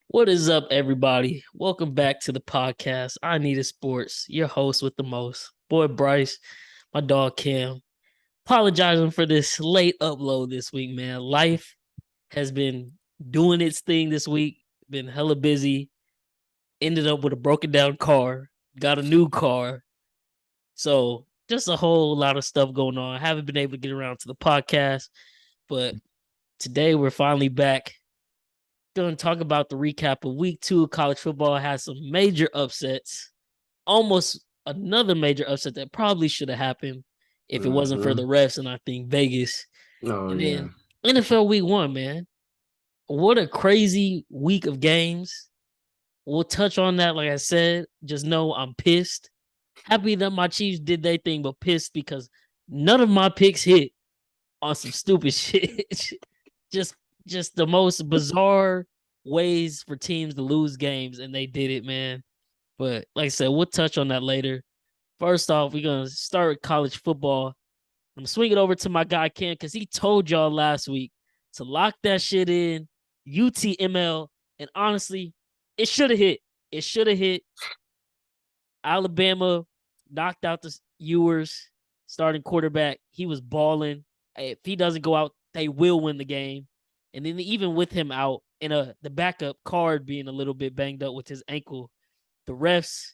What is up, everybody? Welcome back to the podcast. I Need a Sports, your host with the most. Boy Bryce, my dog Cam. Apologizing for this late upload this week, man. Life has been doing its thing this week. Been hella busy. Ended up with a broken down car. Got a new car. So just a whole lot of stuff going on. I haven't been able to get around to the podcast, but today we're finally back. Going to talk about the recap of week 2 of college football. Has some major upsets, almost another major upset that probably should have happened if it wasn't for the refs and I think Vegas. And then NFL week 1, man. What a crazy week of games. We'll touch on that. Like I said, just know I'm pissed. Happy that my Chiefs did their thing, but pissed because none of my picks hit on some stupid shit. Just the most bizarre ways for teams to lose games, and they did it, man. But like I said, we'll touch on that later. First off, we're going to start with college football. I'm swinging over to my guy, Ken, because he told y'all last week to lock that shit in, UTML, and honestly, it should have hit. It should have hit. Alabama knocked out the Ewers, starting quarterback. He was balling. If he doesn't go out, they will win the game. And then even with him out and the backup Card being a little bit banged up with his ankle, the refs,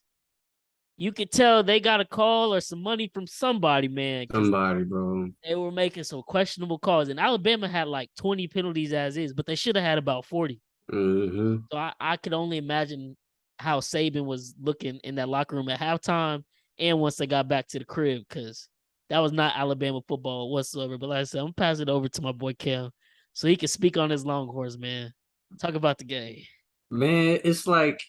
you could tell they got a call or some money from somebody, man. Somebody, bro. They were making some questionable calls. And Alabama had like 20 penalties as is, but they should have had about 40. Mm-hmm. So I could only imagine how Saban was looking in that locker room at halftime and once they got back to the crib, because that was not Alabama football whatsoever. But like I said, I'm passing it over to my boy Kel so he can speak on his Longhorns, man. Talk about the game. Man, it's like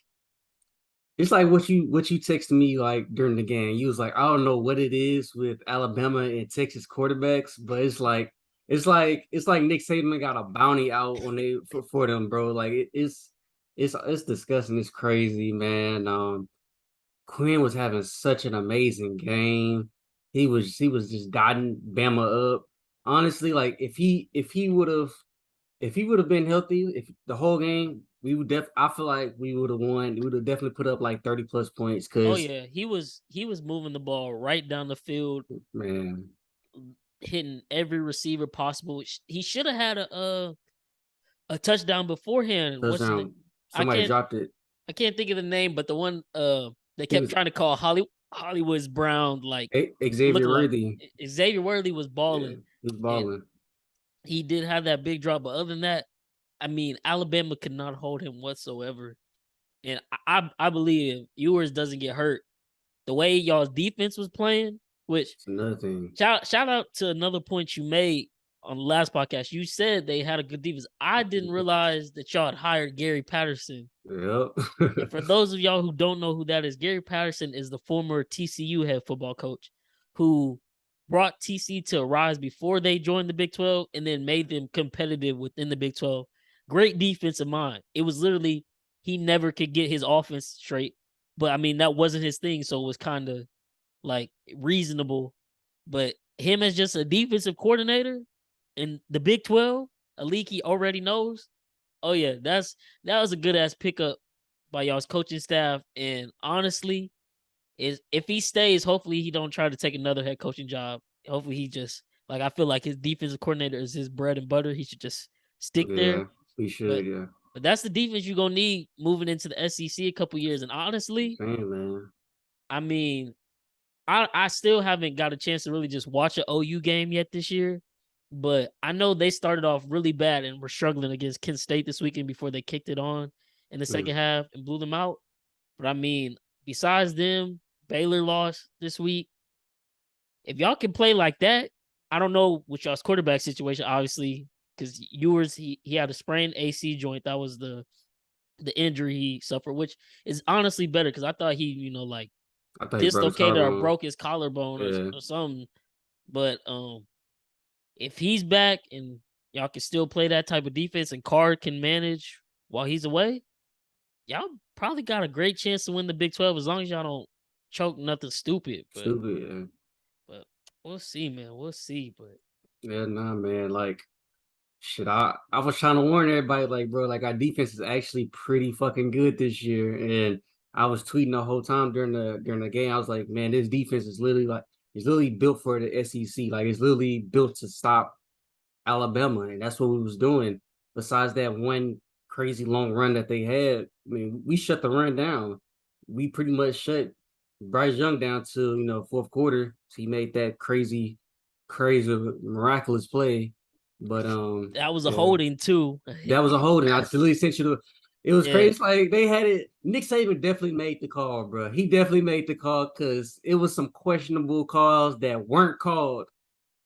what you texted me like during the game. You was like, I don't know what it is with Alabama and Texas quarterbacks, but it's like Nick Saban got a bounty out on they for them, bro. Like it's disgusting. It's crazy, man. Quinn was having such an amazing game. He was just dotting Bama up. Honestly, like if he would have been healthy, if the whole game, we would I feel like we would have won. We would have definitely put up like 30 plus points. Oh yeah, he was moving the ball right down the field, man, hitting every receiver possible. He should have had a touchdown beforehand. Somebody dropped it. I can't think of the name, but the one they kept trying to call Hollywood's Brown, like Xavier Worthy. Like Xavier Worthy was balling. Yeah, he was balling. He did have that big drop, but other than that, I mean, Alabama could not hold him whatsoever. And I believe if Ewers doesn't get hurt, the way y'all's defense was playing, which it's another thing. Shout out to another point you made on the last podcast. You said they had a good defense. I didn't realize that y'all had hired Gary Patterson. Yep. And for those of y'all who don't know who that is, Gary Patterson is the former TCU head football coach who brought TC to a rise before they joined the Big 12 and then made them competitive within the Big 12. Great defensive mind. It was literally he never could get his offense straight. But, I mean, that wasn't his thing, so it was kind of, like, reasonable. But him as just a defensive coordinator in the Big 12, a league he already knows, oh, yeah, that was a good-ass pickup by y'all's coaching staff. And, honestly, if he stays, hopefully he don't try to take another head coaching job. Hopefully he just, like, I feel like his defensive coordinator is his bread and butter. He should just stick there. He should, But that's the defense you're going to need moving into the SEC a couple years. And honestly, man. I mean, I still haven't got a chance to really just watch an OU game yet this year. But I know they started off really bad and were struggling against Kent State this weekend before they kicked it on in the second half and blew them out. But I mean, besides them, Baylor lost this week. If y'all can play like that, I don't know with y'all's quarterback situation, obviously, because Ewers, he had a sprained AC joint. That was the injury he suffered, which is honestly better because I thought he, like I thought he broke his dislocated or collarbone. broke his collarbone Yeah, or something. But if he's back and y'all can still play that type of defense and Card can manage while he's away, y'all probably got a great chance to win the Big 12 as long as y'all don't choke nothing stupid. stupid. Yeah, But we'll see, man. We'll see. But yeah, nah, man. Like, shit, I was trying to warn everybody, like, bro, like our defense is actually pretty fucking good this year, and I was tweeting the whole time during the game. I was like, man, this defense is literally like it's literally built for the SEC. Like, it's literally built to stop Alabama, and that's what we was doing. Besides that one crazy long run that they had, I mean, we shut the run down. We pretty much shut Bryce Young down to fourth quarter. So he made that crazy, miraculous play. But that was a yeah, holding too. that was a holding. I literally sent you the. It was Yeah. crazy. Like they had it. Nick Saban definitely made the call, bro. He definitely made the call because it was some questionable calls that weren't called.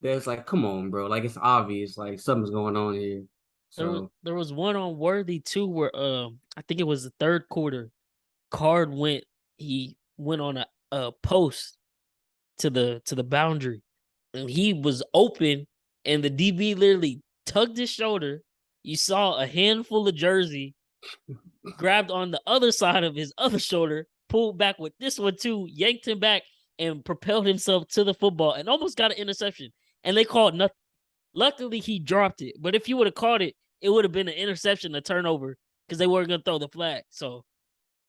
That's like, come on, bro. Like it's obvious. Like something's going on here. So There was one on Worthy too where I think it was the third quarter. Card he went on a post to the boundary and he was open and the DB literally tugged his shoulder. You saw a handful of jersey grabbed on the other side of his other shoulder, pulled back with this one too, yanked him back and propelled himself to the football and almost got an interception. And they called nothing. Luckily, he dropped it. But if he would have caught it, it would have been an interception, a turnover, because they weren't gonna throw the flag. So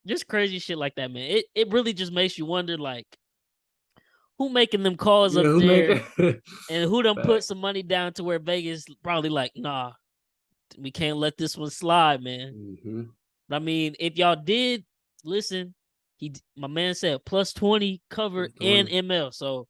just crazy shit like that, man. It really just makes you wonder, like, who making them calls yeah, up who made there that? and who done put Fact. some money down to where Vegas probably like, nah, we can't let this one slide, man. Mm-hmm. But I mean, if y'all did listen, my man said plus 20 cover and 20. ML. So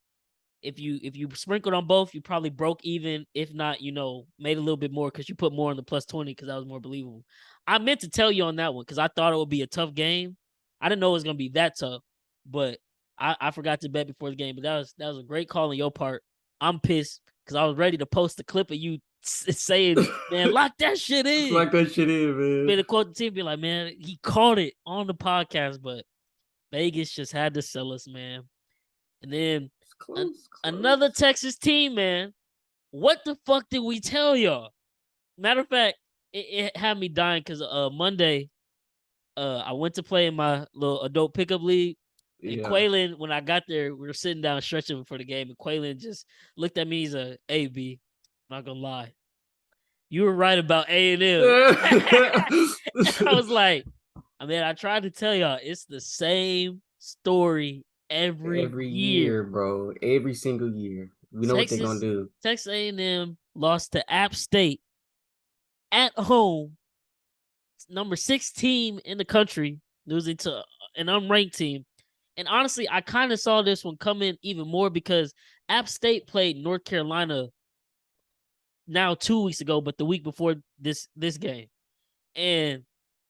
if you sprinkled on both, you probably broke even. If not, made a little bit more because you put more on the plus 20 because that was more believable. I meant to tell you on that one because I thought it would be a tough game. I didn't know it was gonna be that tough, but I forgot to bet before the game. But that was a great call on your part. I'm pissed because I was ready to post a clip of you saying, "Man, lock that shit Just in." like that shit in, man. Made a quote the team, be like, "Man, he caught it on the podcast," but Vegas just had to sell us, man. And then It's close, another close. Texas team, man. What the fuck did we tell y'all? Matter of fact, it had me dying because Monday, I went to play in my little adult pickup league. And Yeah. Quaylen, when I got there, we were sitting down stretching before the game, and Quaylen just looked at me. He's a A B. Not gonna lie, you were right about A&M. I was like, I mean, I tried to tell y'all, it's the same story every Every year. year, bro. Every single year. We know what they're gonna Texas, do. Texas A&M lost to App State at home, number 6 team in the country, losing to an unranked team. And honestly, I kind of saw this one coming even more because App State played North Carolina now 2 weeks ago, but the week before this game. And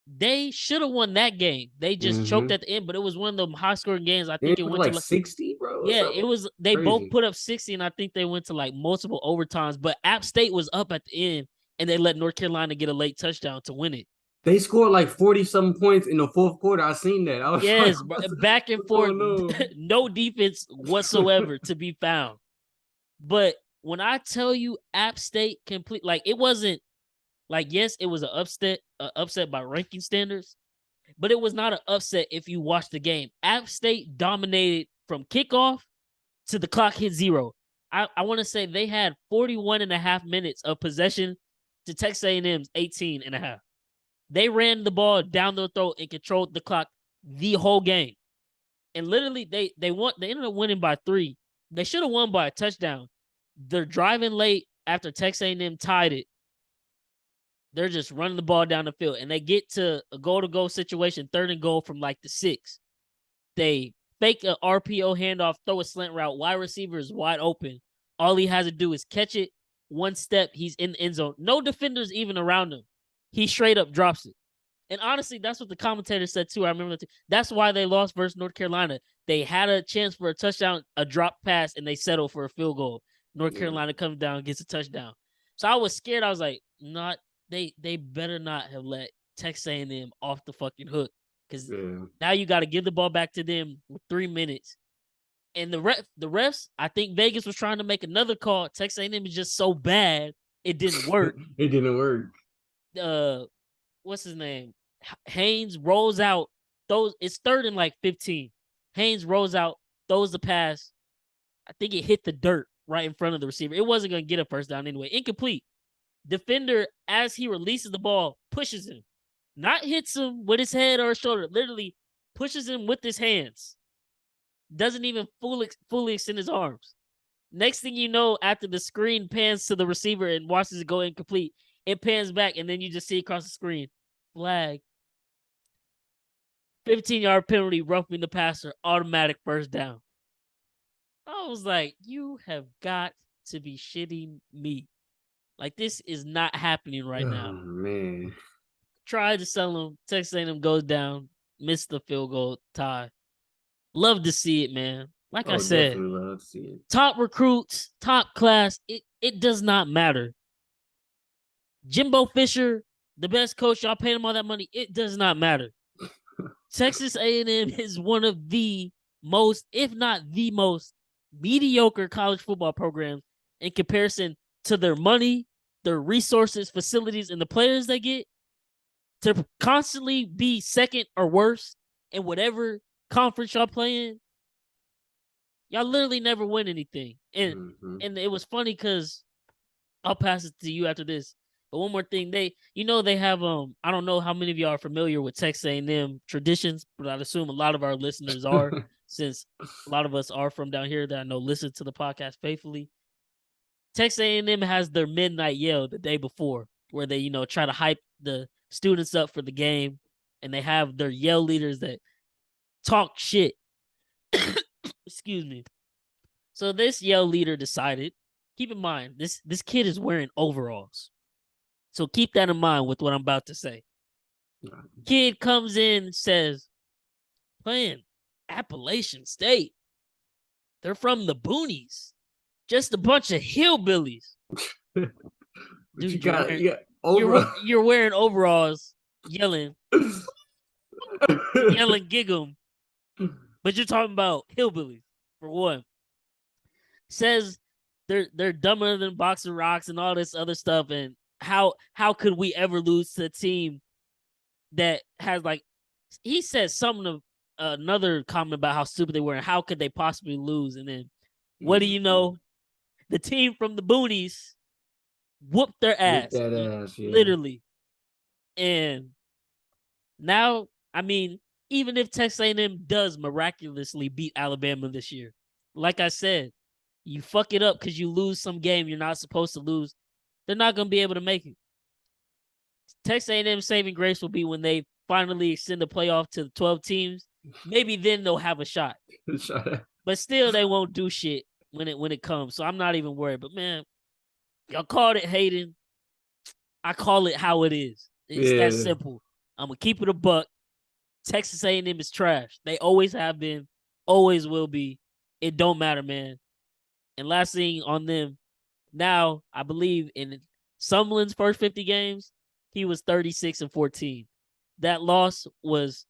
they should have won that game. They just choked Mm-hmm. at the end, but it was one of them high scoring games. I They think it put went to like like 60, bro, or yeah, something. it was they both Crazy. put up 60 and I think they went to like multiple overtimes, but App State was up at the end and they let North Carolina get a late touchdown to win it. They scored like 40 something points in the fourth quarter. I seen that. I was like, Yes, back and what's forth, going on? no defense whatsoever to be found. But when I tell you App State complete, like it wasn't like yes, it was an upset by ranking standards, but it was not an upset if you watch the game. App State dominated from kickoff to the clock hit zero. I want to say they had 41 and a half minutes of possession to Texas A&M's 18 and a half. They ran the ball down their throat and controlled the clock the whole game. And literally they ended up winning by 3. They should have won by a touchdown. They're driving late after Texas A&M tied it. They're just running the ball down the field and they get to a goal-to-goal situation, 3rd and goal from like the 6. They fake a RPO handoff, throw a slant route. Wide receiver is wide open. All he has to do is catch it. One step, he's in the end zone. No defenders even around him. He straight up drops it. And honestly, that's what the commentator said too. I remember that. That's why they lost versus North Carolina. They had a chance for a touchdown, a drop pass, and they settled for a field goal. North Yeah. Carolina comes down and gets a touchdown. So I was scared. I was like, not they better not have let Texas A&M off the fucking hook because Yeah. now you got to give the ball back to them with 3 minutes. And the refs, I think Vegas was trying to make another call. Texas A&M is just so bad it didn't work. It didn't work. What's his name? Haynes rolls out. It's third and like 15. Haynes rolls out, throws the pass. I think it hit the dirt right in front of the receiver. It wasn't gonna get a first down anyway. Incomplete. Defender, as he releases the ball, pushes him. Not hits him with his head or his shoulder. Literally pushes him with his hands. Doesn't even fully extend his arms. Next thing you know, after the screen pans to the receiver and watches it go incomplete, it pans back, and then you just see across the screen, flag. 15-yard penalty, roughing the passer, automatic first down. I was like, you have got to be shitting me. Like, this is not happening right now. Man. Tried to sell him. Texas A&M goes down, missed the field goal, tie. Love to see it, man. Like I said, definitely love to see it. Top recruits, top class, it does not matter. Jimbo Fisher, the best coach, y'all paying him all that money, it does not matter. Texas A&M is one of the most, if not the most, mediocre college football programs in comparison to their money, their resources, facilities, and the players they get. To constantly be second or worse in whatever conference y'all play in, y'all literally never win anything. And it was funny because I'll pass it to you after this. But one more thing, they have I don't know how many of y'all are familiar with Texas A&M traditions, but I'd assume a lot of our listeners are, since a lot of us are from down here that I know listen to the podcast faithfully. Texas A&M has their midnight yell the day before, where they try to hype the students up for the game, and they have their yell leaders that talk shit. Excuse me. So this yell leader decided, keep in mind, this kid is wearing overalls. So keep that in mind with what I'm about to say. Kid comes in and says, playing Appalachian State. They're from the boonies. Just a bunch of hillbillies. Dude, you're wearing overalls, yelling gig 'em. But you're talking about hillbillies, for one. Says they're dumber than Boxer Rocks and all this other stuff, and how could we ever lose to a team that has, like, he says something of another comment about how stupid they were and how could they possibly lose, and then what do you know? The team from the boonies whooped their ass. Whooped that ass, yeah. Literally. And now, I mean, even if Texas A&M does miraculously beat Alabama this year, like I said, you fuck it up because you lose some game you're not supposed to lose, they're not going to be able to make it. Texas A&M saving grace will be when they finally extend the playoff to 12 teams. Maybe then they'll have a shot. But still, they won't do shit when it comes. So I'm not even worried. But man, y'all called it hating. I call it how it is. It's that simple. I'm gonna keep it a buck. Texas A&M is trash. They always have been, always will be. It don't matter, man. And last thing on them, now I believe in Sumlin's first 50 games, he was 36-14. That loss was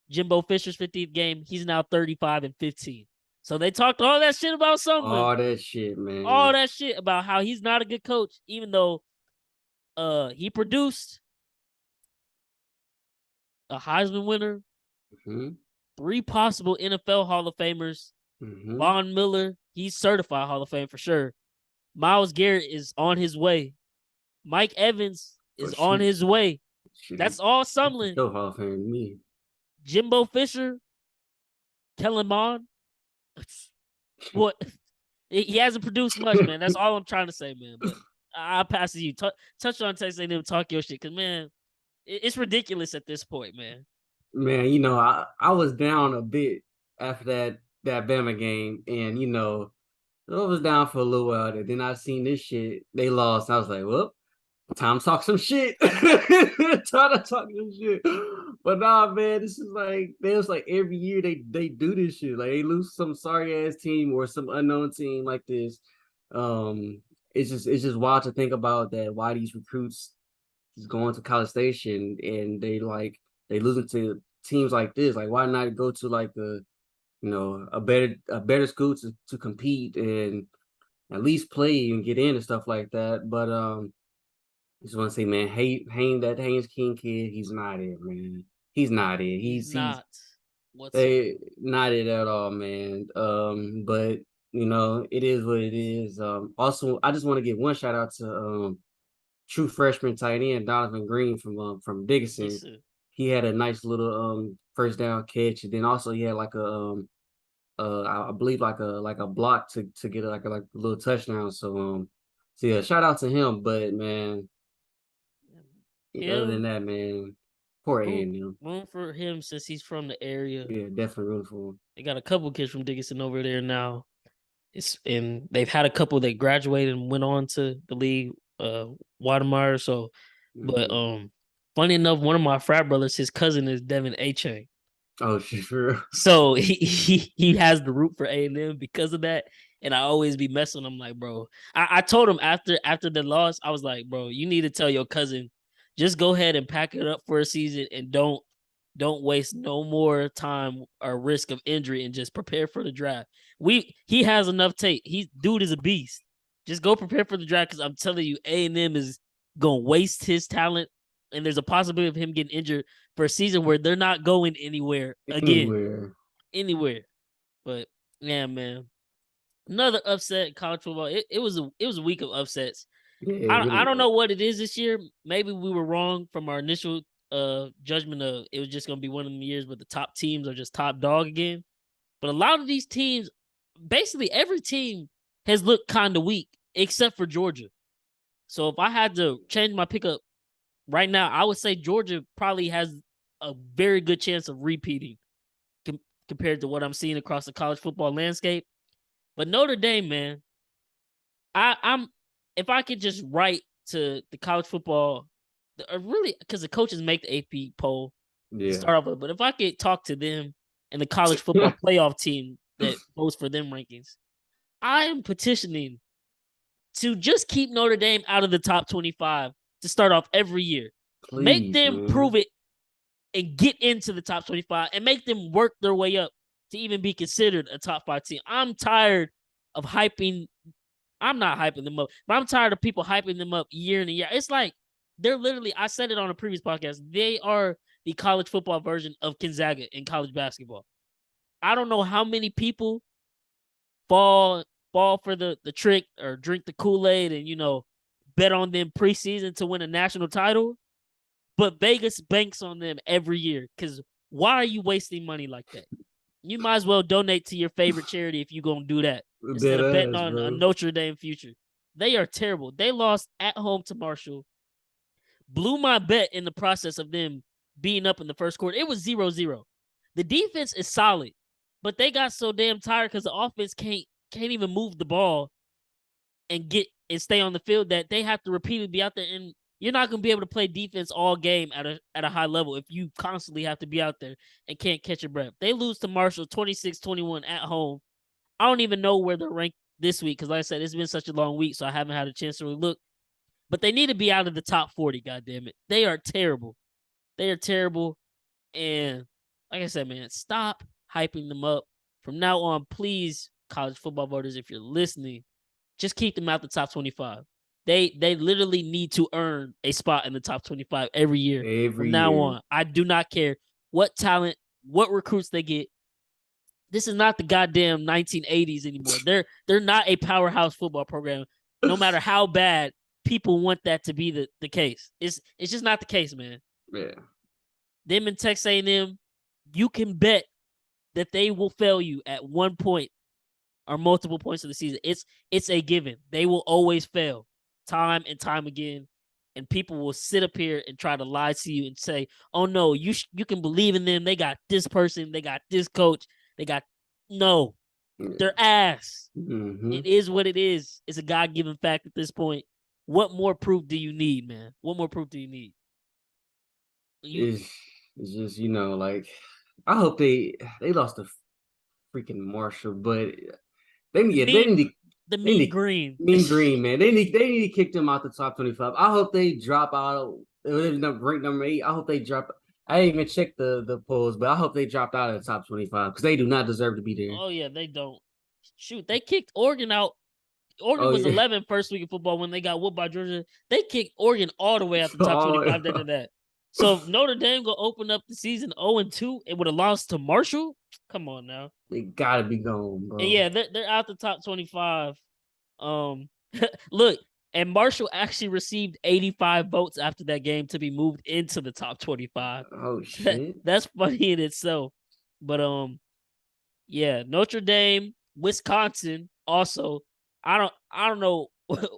Jimbo Fisher's 50th game. He's now 35-15. So they talked all that shit about Sumlin. All that shit, man. All that shit about how he's not a good coach, even though he produced a Heisman winner, 3 possible NFL Hall of Famers. Von Miller, he's certified Hall of Fame for sure. Myles Garrett is on his way. Mike Evans is on his way. That's all Sumlin. No Hall of Fame to me. Jimbo Fisher, Kellen Mond. What? He hasn't produced much, man. That's all I'm trying to say, man. But I'll pass it to you. Touch on Texas A&M, talk your shit, because, man, it's ridiculous at this point, man. Man, I was down a bit after that Bama game, and I was down for a little while. And then I seen this shit. They lost. I was like, well, time to talk some shit. Time to talk some shit. But nah, man, this is like, there's like every year they do this shit. Like they lose some sorry ass team or some unknown team like this. It's just wild to think about that. Why these recruits is going to College Station and they losing to teams like this. Like why not go to like the a better school to compete and at least play and get in and stuff like that. But I just want to say, man, that Haynes King kid, he's not it, man. He's not it. He's He's not whatsoever. not it at all, man. But it is what it is. Also, I just want to give one shout out to true freshman tight end Donovan Green from Yes, Dickinson. sir. He had a nice little first down catch, and then also he had like a I believe like a block to get like a little touchdown. So yeah, shout out to him. But man, other than Him, that, man, poor A room, and M. room for him since he's from the area. Yeah, definitely rooting for him. They got a couple kids from Dickinson over there now. And they've had a couple that graduated and went on to the league, Watermeyer. So, but Hmm. funny enough, one of my frat brothers, his cousin is Devin A. Chain. Oh shit, for real. So he has the root for A&M because of that. And I always be messing with him like, bro. I told him after the loss, I was like, bro, you need to tell your cousin, just go ahead and pack it up for a season and don't waste no more time or risk of injury and just prepare for the draft. He has enough tape. Dude is a beast. Just go prepare for the draft because I'm telling you, A&M is gonna waste his talent, and there's a possibility of him getting injured for a season where they're not going anywhere again, Anywhere. anywhere. But yeah, man, another upset in college football. It was a week of upsets. Yeah, it I really don't was. know what it is this year. Maybe we were wrong from our initial judgment of it was just gonna be one of them years where the top teams are just top dog again. But a lot of these teams, basically every team has looked kind of weak except for Georgia. So if I had to change my pickup right now, I would say Georgia probably has a very good chance of repeating compared to what I'm seeing across the college football landscape. But Notre Dame, man, I'm if I could just write to the college football, really because the coaches make the AP poll to Yeah. start off with, but if I could talk to them and the college football playoff team that votes for them rankings, I am petitioning to just keep Notre Dame out of the top 25 to start off every year. Make Please, them prove man. it and get into the top 25 and make them work their way up to even be considered a top 5 team. I'm tired of hyping. I'm not hyping them up, but I'm tired of people hyping them up year in and year. It's like they're literally, I said it on a previous podcast, they are the college football version of Gonzaga in college basketball. I don't know how many people fall fall for the trick or drink the Kool-Aid and bet on them preseason to win a national title, but Vegas banks on them every year because why are you wasting money like that? You might as well donate to your favorite charity if you're gonna do that instead Dead of betting ass, on a bro. Notre Dame future. They are terrible. They lost at home to Marshall, blew my bet in the process of them being up in the first quarter. It was 0-0. The defense is solid, but they got so damn tired because the offense can't even move the ball and stay on the field that they have to repeatedly be out there. And you're not going to be able to play defense all game at a high level if you constantly have to be out there and can't catch your breath. They lose to Marshall 26-21 at home. I don't even know where they're ranked this week because, like I said, it's been such a long week, so I haven't had a chance to really look. But they need to be out of the top 40, goddammit. They are terrible. They are terrible. And like I said, man, stop hyping them up. From now on, please, college football voters, if you're listening, just keep them out the top 25. They literally need to earn a spot in the top 25 every year from Every now year. on. I do not care what talent, what recruits they get. This is not the goddamn 1980s anymore. They're not a powerhouse football program. No matter how bad people want that to be the case. It's just not the case, man. Yeah. Them and Texas A&M, you can bet that they will fail you at one point or multiple points of the season. It's a given. They will always fail time and time again. And people will sit up here and try to lie to you and say, "Oh no, you can believe in them. They got this person. They got this coach. They got no. Yeah. They're ass. Mm-hmm. It is what it is. It's a God given fact at this point. What more proof do you need, man? What more proof do you need? You It's, it's just, like I hope they lost to freaking Marshall, but they the yeah, they mean need to the they mean need green. mean green, man. They need to kick them out the top 25. I hope they drop out. It was ranked number 8. I hope they drop. I didn't even check the polls, but I hope they dropped out of the top 25 because they do not deserve to be there. Oh yeah, they don't. Shoot, they kicked Oregon out. Oregon Oh was yeah. 11 first week of football when they got whooped by Georgia. They kicked Oregon all the way out the top Oh, 25 after that. So if Notre Dame gonna open up the season 0-2, it would have lost to Marshall. Come on now. they gotta be gone, And bro. yeah, they're out the top 25. Um, look, and Marshall actually received 85 votes after that game to be moved into the top 25. Oh shit. That's funny in itself. But yeah, Notre Dame, Wisconsin. Also, I don't know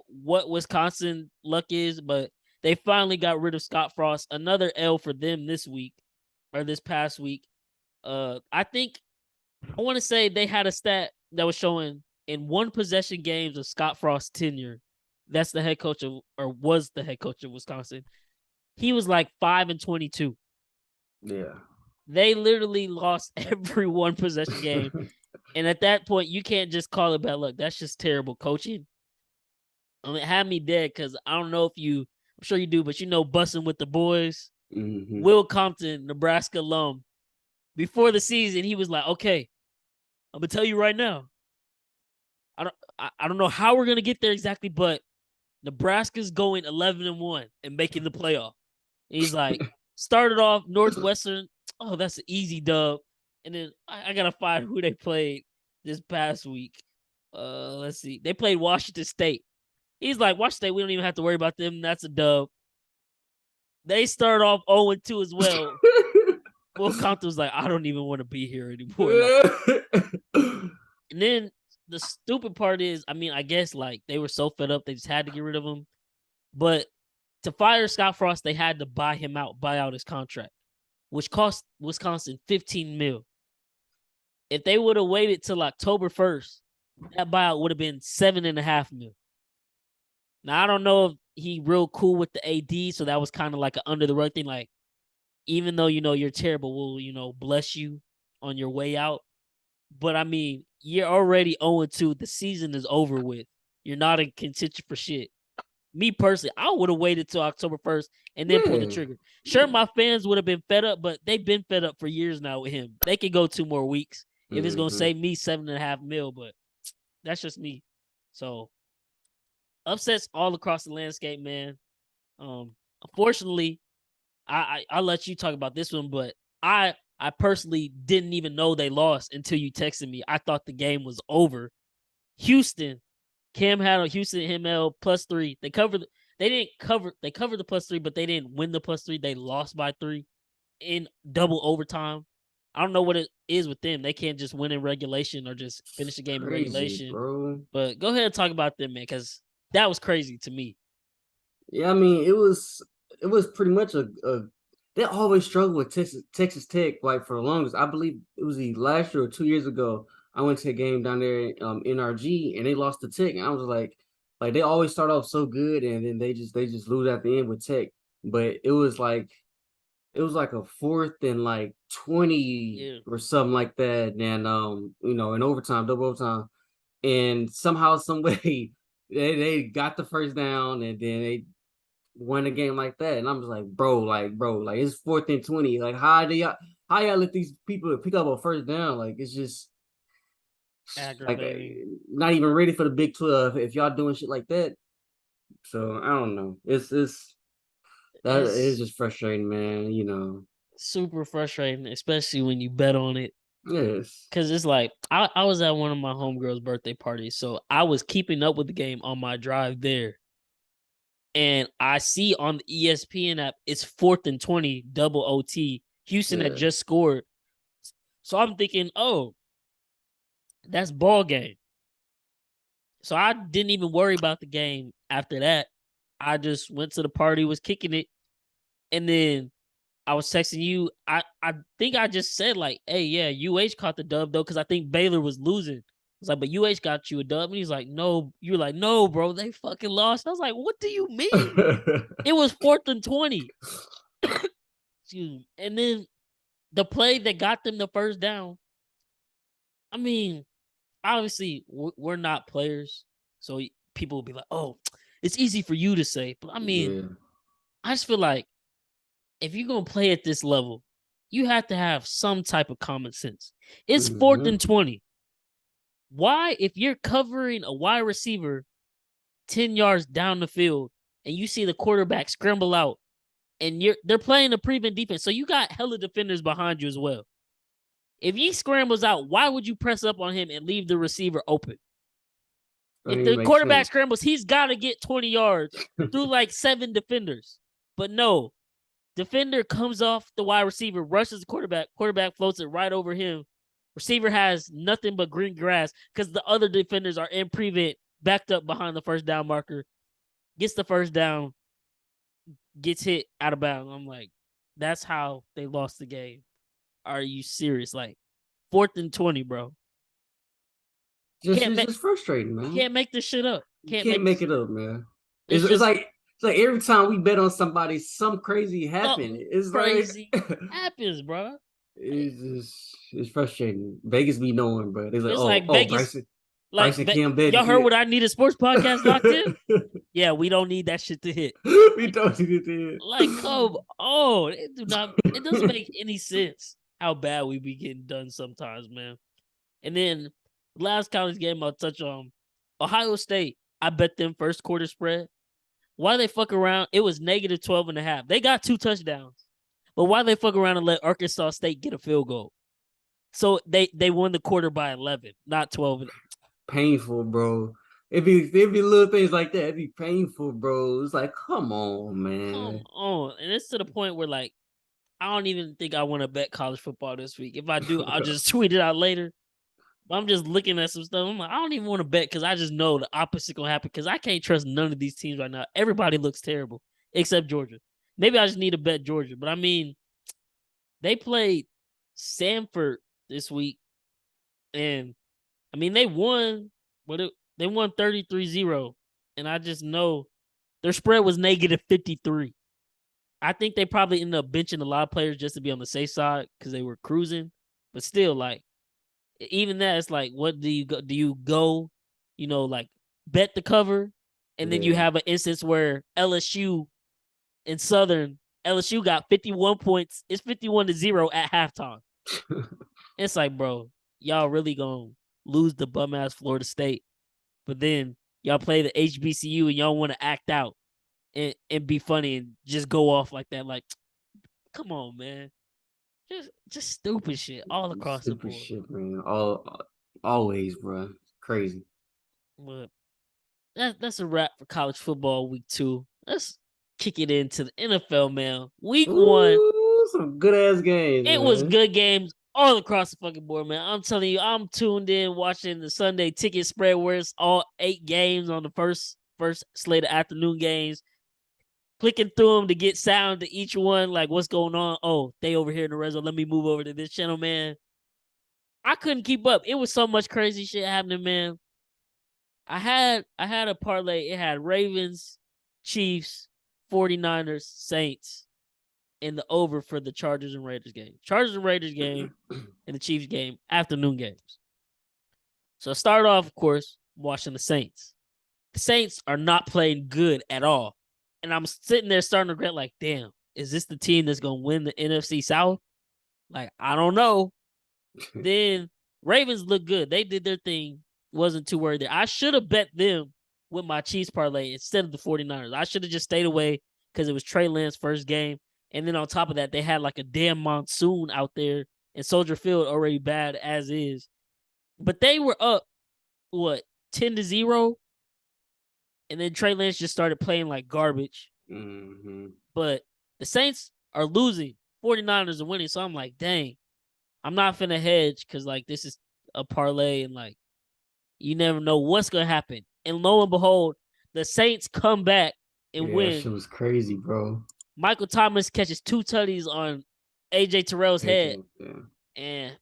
what Wisconsin luck is, but they finally got rid of Scott Frost. Another L for them this week or this past week. I think I want to say they had a stat that was showing in one possession games of Scott Frost's tenure. That's the head coach of, or was the head coach of Wisconsin. He was like 5-22. Yeah. They literally lost every one possession game. And at that point, you can't just call it bad luck. That's just terrible coaching. I mean, it had me dead because I don't know if you, I'm sure you do, but you know, Bussing with the Boys. Hmm. Will Compton, Nebraska alum. Before the season, he was like, okay, I'm going to tell you right now. I don't know how we're going to get there exactly, but Nebraska's going 11-1 and making the playoff. And he's like, started off Northwestern. Oh, that's an easy dub. And then I gotta find who they played this past week. Let's see. They played Washington State. He's like, Washington State, we don't even have to worry about them. That's a dub. They started off 0-2 as well. Will Compton was like, I don't even want to be here anymore. Like, and then the stupid part is, I mean, I guess like they were so fed up, they just had to get rid of him. But to fire Scott Frost, they had to buy him out, buy out his contract, which cost Wisconsin 15 mil. If they would have waited till October 1st, that buyout would have been 7.5 mil. Now I don't know if he real cool with the AD, so that was kind of like an under the rug thing. Like, even though you know you're terrible, we'll bless you on your way out. But I mean, you're already 0-2. The season is over with. You're not in contention for shit. Me personally, I would have waited till October 1st and then pulled the Yeah. trigger. Sure, my fans would have been fed up, but they've been fed up for years now with him. They could go 2 more weeks if it's gonna Hmm. save me 7.5 mil, but that's just me. So upsets all across the landscape, man. Unfortunately, I'll let you talk about this one, but I personally didn't even know they lost until you texted me. I thought the game was over. Houston, Cam had a Houston ML +3. They covered. They didn't cover. They covered the +3, but they didn't win the +3. They lost by 3 in double overtime. I don't know what it is with them. They can't just win in regulation or just finish the game in Crazy, regulation. bro. But go ahead and talk about them, man, because that was crazy to me. Yeah, I mean, it was pretty much a they always struggle with Texas Tech like for the longest. I believe it was the last year or 2 years ago. I went to a game down there NRG and they lost to Tech. And I was like they always start off so good and then they just lose at the end with Tech. But it was like a fourth and like 20 Yeah, or something like that. And in overtime, double overtime. And somehow, some way they got the first down and then they win a game like that. And I'm just like, bro, it's fourth and 20. Like, how y'all let these people pick up a first down? Like, it's just like aggravating. not even ready for the Big 12 if y'all doing shit like that. So I don't know. It's that is It's just frustrating, man. super frustrating, especially when you bet on it. Yes. Cause it's like I was at one of my homegirls' birthday parties, so I was keeping up with the game on my drive there. And I see on the ESPN app it's 4th and 20, double OT. Houston had Yeah. just scored. So I'm thinking, oh, that's ball game. So I didn't even worry about the game after that. I just went to the party, was kicking it, and then I was texting you. I think I just said like, hey, yeah, UH caught the dub though, because I think Baylor was losing. I was like, but UH got you a dub. And he's like, no. You're like, no, bro, they fucking lost. I was like, what do you mean? It was 4th and 20. Excuse me. And then the play that got them the first down. I mean, obviously we're not players, so people will be like, "Oh, it's easy for you to say," but I mean, Yeah. I just feel like if you're gonna play at this level, you have to have some type of common sense. It's fourth Mm-hmm. and 20. Why, if you're covering a wide receiver 10 yards down the field and you see the quarterback scramble out and they're playing a prevent defense, so you got hella defenders behind you as well. If he scrambles out, why would you press up on him and leave the receiver open? Don't If even the make quarterback sense. scrambles, he's got to get 20 yards through like 7 defenders. But no, defender comes off the wide receiver, rushes the quarterback floats it right over him. Receiver has nothing but green grass because the other defenders are in prevent, backed up behind the first down marker, gets the first down, gets hit out of bounds. I'm like, that's how they lost the game. Are you serious? Like, fourth and 20, bro. Just Can't it's make just frustrating, man. can't make this shit up. You Can't can't make make this. it up, man. It's It's just like every time we bet on somebody, some crazy happen. something It's like crazy happens, bro. it's frustrating. Vegas be knowing, bro. They're like, It's oh, like oh, Vegas. Bryson, Like, Bryson Cam betting y'all heard good. what I need a sports podcast locked in? Yeah, we don't need that shit to hit. We Like, don't do like, it. come on. It doesn't make any sense how bad we be getting done sometimes, man. And then last college game I'll touch on. Ohio State, I bet them first quarter spread. Why they fuck around? It was negative 12 and a half. They got 2 touchdowns. But why they fuck around and let Arkansas State get a field goal? So they won the quarter by 11, not 12. Painful, bro. It'd be little things like that. It'd be painful, bro. It's like, come on, Come man. on. And it's to the point where, like, I don't even think I want to bet college football this week. If I do, I'll just tweet it out later. But I'm just looking at some stuff. I'm like, I don't even want to bet because I just know the opposite gonna happen because I can't trust none of these teams right now. Everybody looks terrible except Georgia. Maybe I just need to bet Georgia. But I mean, they played Samford this week, and I mean they won, but they won 33-0. And I just know their spread was negative 53. I think they probably ended up benching a lot of players just to be on the safe side because they were cruising. But still, like, even that, it's like, what do you go? Do you go, like, bet the cover, and then you Yeah. have an instance where LSU and Southern LSU got 51 points. It's 51-0 at halftime. It's like, bro, y'all really gonna lose the bum ass Florida State, but then y'all play the HBCU and y'all want to act out and be funny and just go off like that. Like, come on, man. Just stupid shit all across the Stupid board. shit, man. Always, bro. Crazy. But that's a wrap for college football week 2. Let's kick it into the NFL, man. Week 1, Ooh, some good ass games, it was man. good games all across the fucking board, man. I'm telling you, I'm tuned in watching the Sunday ticket spread where it's all 8 games on the first slate of afternoon games. Clicking through them to get sound to each one, like what's going on. Oh, they over here in the red zone. Let me move over to this channel, man. I couldn't keep up. It was so much crazy shit happening, man. I had a parlay. It had Ravens, Chiefs, 49ers, Saints, and the over for the Chargers and Raiders game. Chargers and Raiders game and the Chiefs game, afternoon games. So I started off, of course, watching the Saints. The Saints are not playing good at all. And I'm sitting there starting to regret, like, damn, is this the team that's going to win the NFC South? Like, I don't know. Then Ravens look good. They did their thing. Wasn't too worried there. I should have bet them with my Chiefs parlay instead of the 49ers. I should have just stayed away because it was Trey Lance's first game. And then on top of that, they had like a damn monsoon out there and Soldier Field already bad as is. But they were up, what, 10-0? And then Trey Lance just started playing like garbage. Mm-hmm. But the Saints are losing. 49ers are winning. So I'm like, dang, I'm not finna hedge because, like, this is a parlay and, like, you never know what's going to happen. And lo and behold, the Saints come back and Yeah, that win. shit was crazy, bro. Michael Thomas catches 2 tutties on AJ Terrell's head. Yeah. And,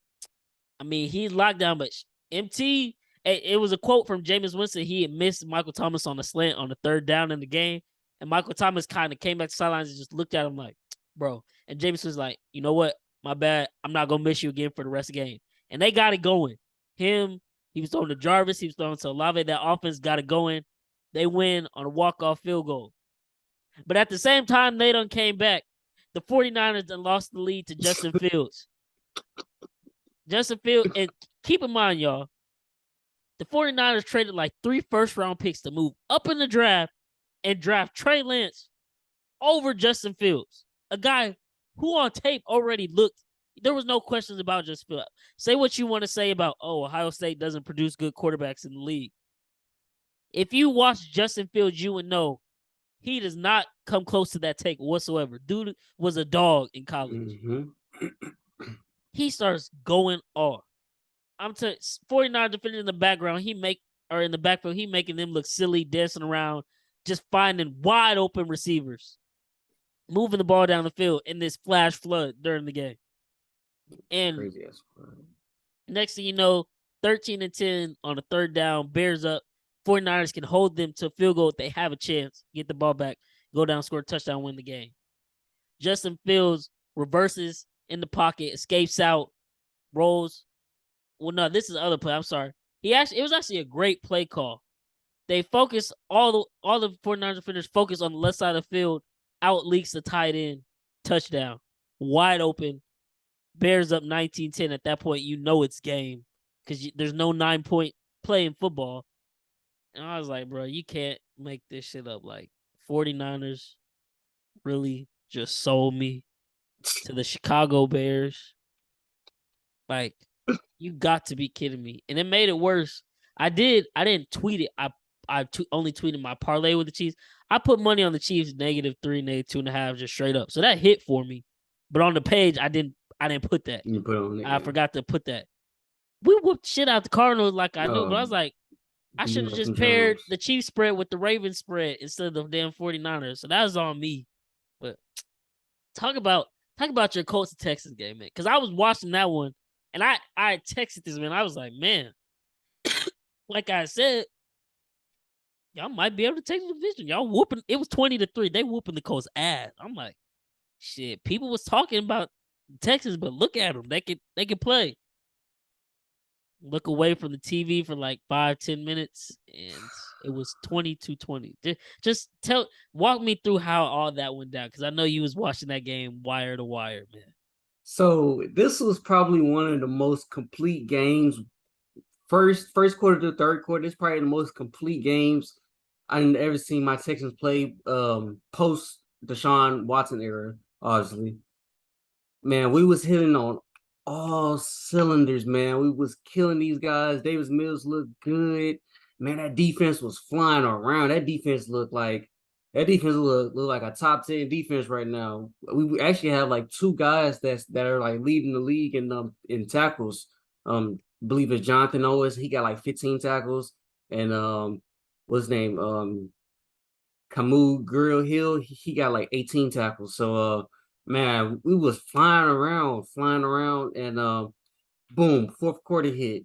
I mean, he's locked down, but MT, it was a quote from Jameis Winston. He had missed Michael Thomas on the slant on the 3rd down in the game. And Michael Thomas kind of came back to sidelines and just looked at him like, bro. And Jameis was like, you know what? My bad. I'm not going to miss you again for the rest of the game. And they got it going. He was throwing to Jarvis. He was throwing to Olave. That offense got it going. They win on a walk-off field goal. But at the same time, they done came back. The 49ers then lost the lead to Justin Fields. Justin Fields, and keep in mind, y'all, the 49ers traded like 3 first-round picks to move up in the draft and draft Trey Lance over Justin Fields, a guy who on tape already looked. There was no questions about Justin Fields. Say what you want to say about, Ohio State doesn't produce good quarterbacks in the league. If you watch Justin Fields, you would know he does not come close to that take whatsoever. Dude was a dog in college. Mm-hmm. He starts going off. I'm to 49 defending in the background. In the backfield, he making them look silly, dancing around, just finding wide open receivers, moving the ball down the field in this flash flood during the game. And Crazy ass. next thing you know, 13-10 on a third down, Bears up. 49ers can hold them to a field goal if they have a chance, get the ball back, go down, score a touchdown, win the game. Justin Fields reverses in the pocket, escapes out, rolls. Well, no, this is the other play. I'm sorry. It was actually a great play call. They focus all the 49ers defenders focus on the left side of the field, out leaks the tight end, touchdown. Wide open. Bears up 19-10. At that point, you know it's game because there's no 9-point play in football. And I was like, bro, you can't make this shit up. Like, 49ers really just sold me to the Chicago Bears. Like, you got to be kidding me. And it made it worse. I didn't tweet it. I only tweeted my parlay with the Chiefs. I put money on the Chiefs -3, -2.5, just straight up. So that hit for me. But on the page, I didn't put that. You put on it, I forgot to put that. We whooped shit out the Cardinals like I knew, but I was um, like, I should have just paired the Chiefs spread with the Ravens spread instead of the damn 49ers. So that was on me. But talk about your Colts and Texas game, man. Because I was watching that one and I texted this man. I was like, man, like I said, y'all might be able to take the division. Y'all whooping. It was 20-3. They whooping the Colts ass. I'm like, shit. People was talking about Texas, but look at them. They can play. Look away from the TV for like 5-10 minutes, and it was 22-20. Just walk me through how all that went down, because I know you was watching that game wire to wire, man. So this was probably one of the most complete games. First quarter to third quarter, it's probably the most complete games I've ever seen my Texans play. Post Deshaun Watson era, obviously. Man, we was hitting on all cylinders, man. We was killing these guys. Davis Mills looked good. Man, that defense was flying around. That defense looked like a top 10 defense right now. We actually have like two guys that are like leading the league in tackles. Believe it's Jonathan Owens. He got like 15 tackles, and what's his name? Camus Grill Hill. He got like 18 tackles. So man, we was flying around, and boom, fourth quarter hit.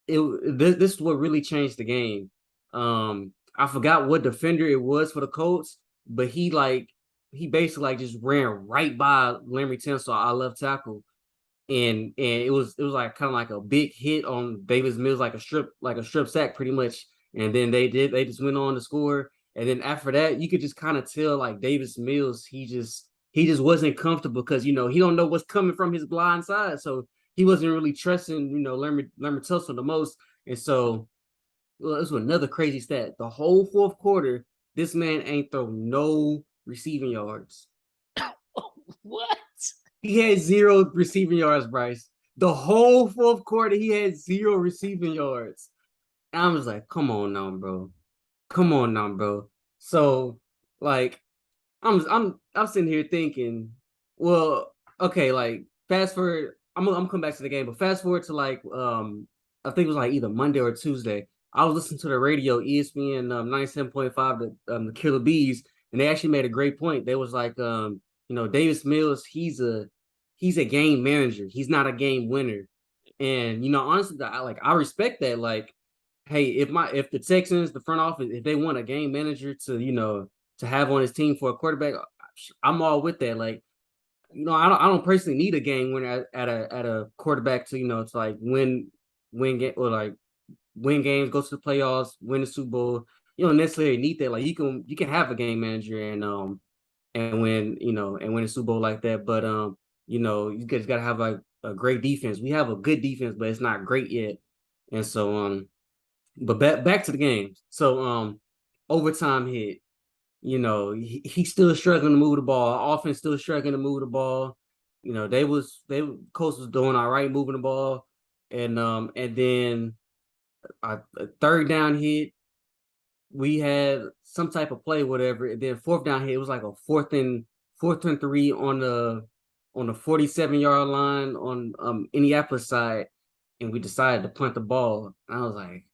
This is what really changed the game. I forgot what defender it was for the Colts, but he basically like just ran right by Larry Tunsil, our left tackle, and it was like kind of like a big hit on Davis Mills, like a strip sack pretty much. And then they just went on to score. And then after that, you could just kind of tell like Davis Mills, he just wasn't comfortable because he don't know what's coming from his blind side. So he wasn't really trusting, Larry Tunsil the most. And so this was another crazy stat. The whole fourth quarter, this man ain't throw no receiving yards. What? He had 0 receiving yards, Bryce. The whole fourth quarter, he had 0 receiving yards. And I was like, come on now, bro. Come on now, bro. So, like, I'm sitting here thinking, well, okay, like fast forward. I'm come back to the game, but fast forward to like I think it was like either Monday or Tuesday. I was listening to the radio, ESPN 97.5, the Killer Bees, and they actually made a great point. They was like, Davis Mills, he's a game manager. He's not a game winner. And honestly, I respect that. Like, hey, if the Texans, the front office, if they want a game manager to have on his team for a quarterback, I'm all with that. Like, I don't personally need a game winner at a quarterback to like win game or like win games, go to the playoffs, win the Super Bowl. You don't necessarily need that. Like you can have a game manager, and and win a Super Bowl like that. But you guys got to have a great defense. We have a good defense, but it's not great yet. And so but back to the game. So overtime hit. He's still struggling to move the ball. Offense still struggling to move the ball. Coach was doing all right moving the ball, and then a third down hit. We had some type of play, whatever. And then fourth down hit. It was like a fourth and 3 on the 47-yard line on Indianapolis side, and we decided to punt the ball. I was like,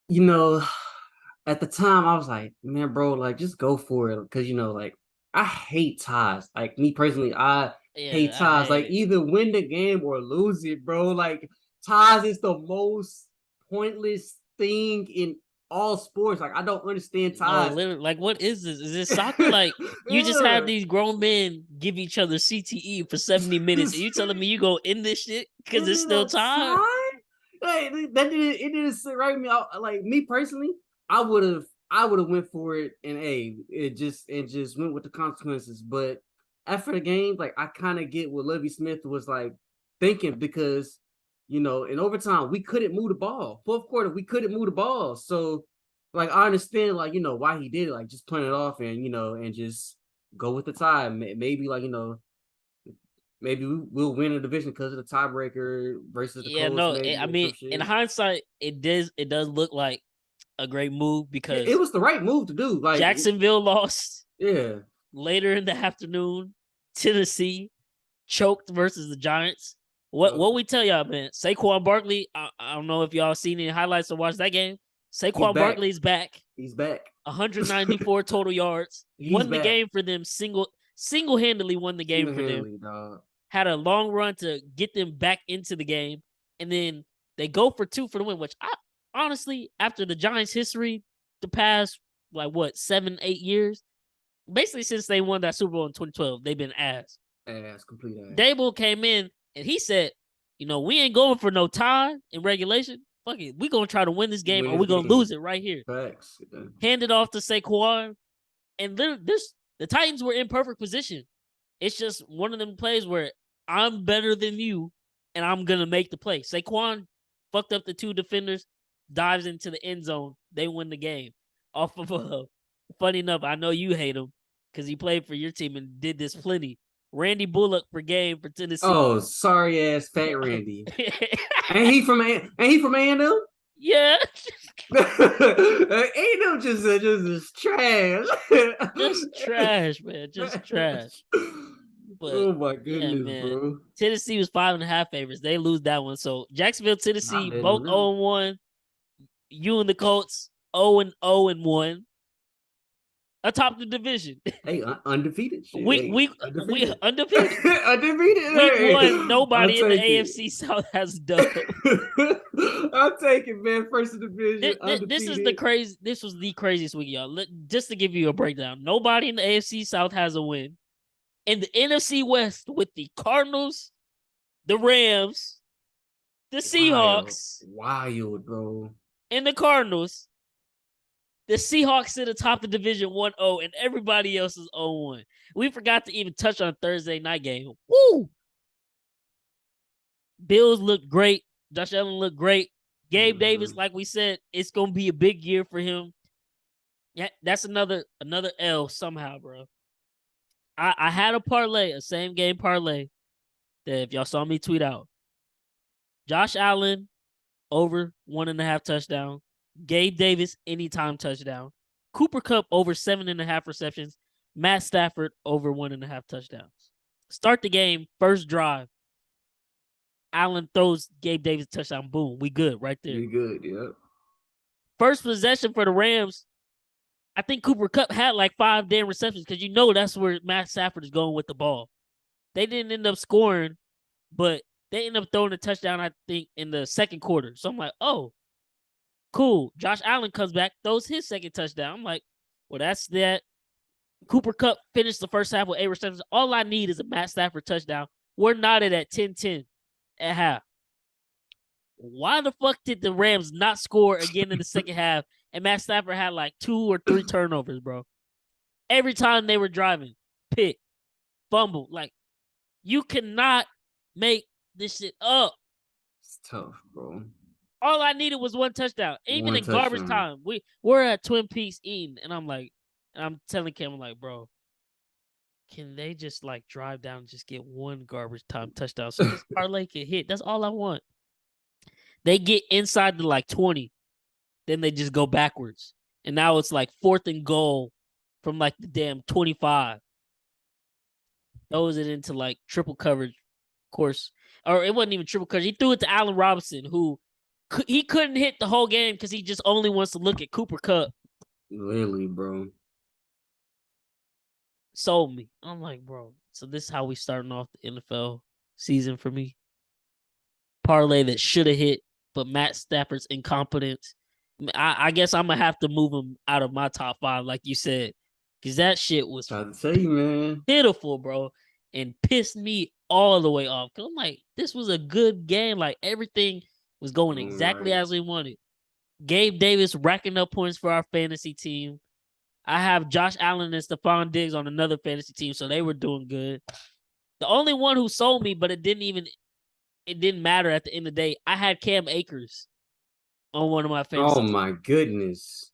you know, at the time I was like, man, bro, like just go for it. Cause like I hate ties. Like me personally, I hate Yeah, I ties. hate Like it. either win the game or lose it, bro. Like ties is the most pointless thing in all sports. Like I don't understand No, ties. literally, like, what is this? Is this soccer? Like, you just have Yeah. these grown men give each other CTE for 70 minutes, and you telling me you go in this shit because Is it's it still a time? tie? Like it didn't sit right with me. Like me personally, I would have went for it, and it just went with the consequences. But after the game, like I kind of get what Lovie Smith was like thinking, because in overtime we couldn't move the ball. Fourth quarter we couldn't move the ball, so like I understand like why he did it, like just punt it off and just go with the tie. Maybe like maybe we'll win a division because of the tiebreaker versus the Yeah, Colts, no, maybe I or some mean, in shit. hindsight, it does look like a great move It because was the right move to do. Like, Jacksonville lost yeah, later in the afternoon. Tennessee choked versus the Giants. What yep. what we tell y'all, man? Saquon Barkley. I don't know if y'all seen any highlights or watched that game. He's Saquon back. Barkley is back. He's back. 194 total yards. He's Won the back. game for them. Single-handedly won the game Single for them. handedly, dog. Had a long run to get them back into the game, and then they go for two for the win. Which I honestly, after the Giants' history, the past like what 7-8 years, basically since they won that Super Bowl in 2012, they've been ass. Ass, complete ass. Dable came in and he said, we ain't going for no tie in regulation. Fuck it. We gonna try to win this game Win or his we gonna game. lose it right here. Facts. Hand it off to Saquon. And the Titans were in perfect position. It's just one of them plays where I'm better than you and I'm gonna make the play. Saquon fucked up the two defenders, dives into the end zone. They win the game. Off of funny enough, I know you hate him because he played for your team and did this plenty. Randy Bullock per game for Tennessee. Oh, sorry ass Fat Randy. Ain't he from A&M? Yeah, A&M just trash. just trash, man. Just trash. But Oh my yeah, goodness, man. bro. Tennessee was 5.5 favorites. They lose that one. So Jacksonville, Not Tennessee, letting them both really. 0-1. You and the Colts 0-1. Atop the division. Hey, undefeated shit. we Hey, we we undefeated. undefeated. Undefeated. Week Hey, one, I'll nobody in the take it. AFC South has a dub. I'll take it, man. First division, This is the undefeated. crazy. This was the craziest week, y'all. Just to give you a breakdown, nobody in the AFC South has a win. In the NFC West, with the Cardinals, the Rams, the Wild. Seahawks, Wild, bro. and the Cardinals, the Seahawks sit atop the division 1-0, and everybody else is 0-1. We forgot to even touch on Thursday night game. Woo! Bills looked great. Josh Allen looked great. Gabe Davis, Mhm. like we said, it's gonna be a big year for him. Yeah, that's another L somehow, bro. I had a parlay, a same game parlay that if y'all saw me tweet out, Josh Allen over 1.5 touchdown, Gabe Davis anytime touchdown, Cooper Kupp over 7.5 receptions, Matt Stafford over 1.5 touchdowns. Start the game, first drive. Allen throws Gabe Davis touchdown. Boom, we good right there. You good, yeah. First possession for the Rams. I think Cooper Kupp had like 5 damn receptions because that's where Matt Stafford is going with the ball. They didn't end up scoring, but they ended up throwing a touchdown, I think, in the second quarter. So I'm like, oh, cool. Josh Allen comes back, throws his second touchdown. I'm like, well, that's that. Cooper Kupp finished the first half with 8 receptions. All I need is a Matt Stafford touchdown. We're knotted at 10-10 at half. Why the fuck did the Rams not score again in the second half? And Matt Stafford had like 2 or 3 turnovers, bro. Every time they were driving, pick, fumble. Like, you cannot make this shit up. It's tough, bro. All I needed was one touchdown. Even One in garbage touchdown. time, we're at Twin Peaks eating, and I'm telling Cam, I'm like, bro, can they just like drive down and just get one garbage time touchdown so this parlay can hit? That's all I want. They get inside the like 20, then they just go backwards, and now it's like 4th and goal from like the damn 25. Throws it into like triple coverage, of course, or it wasn't even triple coverage. He threw it to Allen Robinson, who he couldn't hit the whole game because he just only wants to look at Cooper Kupp. Literally, bro. Sold me. I'm like, bro. So this is how we starting off the NFL season for me. Parlay that should have hit, but Matt Stafford's incompetence. I guess I'm gonna have to move him out of my top 5, like you said, because that shit was Try to tell you, man. pitiful, bro, and pissed me all the way off. Cause I'm like, this was a good game. Like everything was going All exactly right. as we wanted. Gabe Davis racking up points for our fantasy team. I have Josh Allen and Stephon Diggs on another fantasy team, so they were doing good. The only one who sold me, but it didn't matter at the end of the day. I had Cam Akers on one of my Oh fantasy teams. my goodness.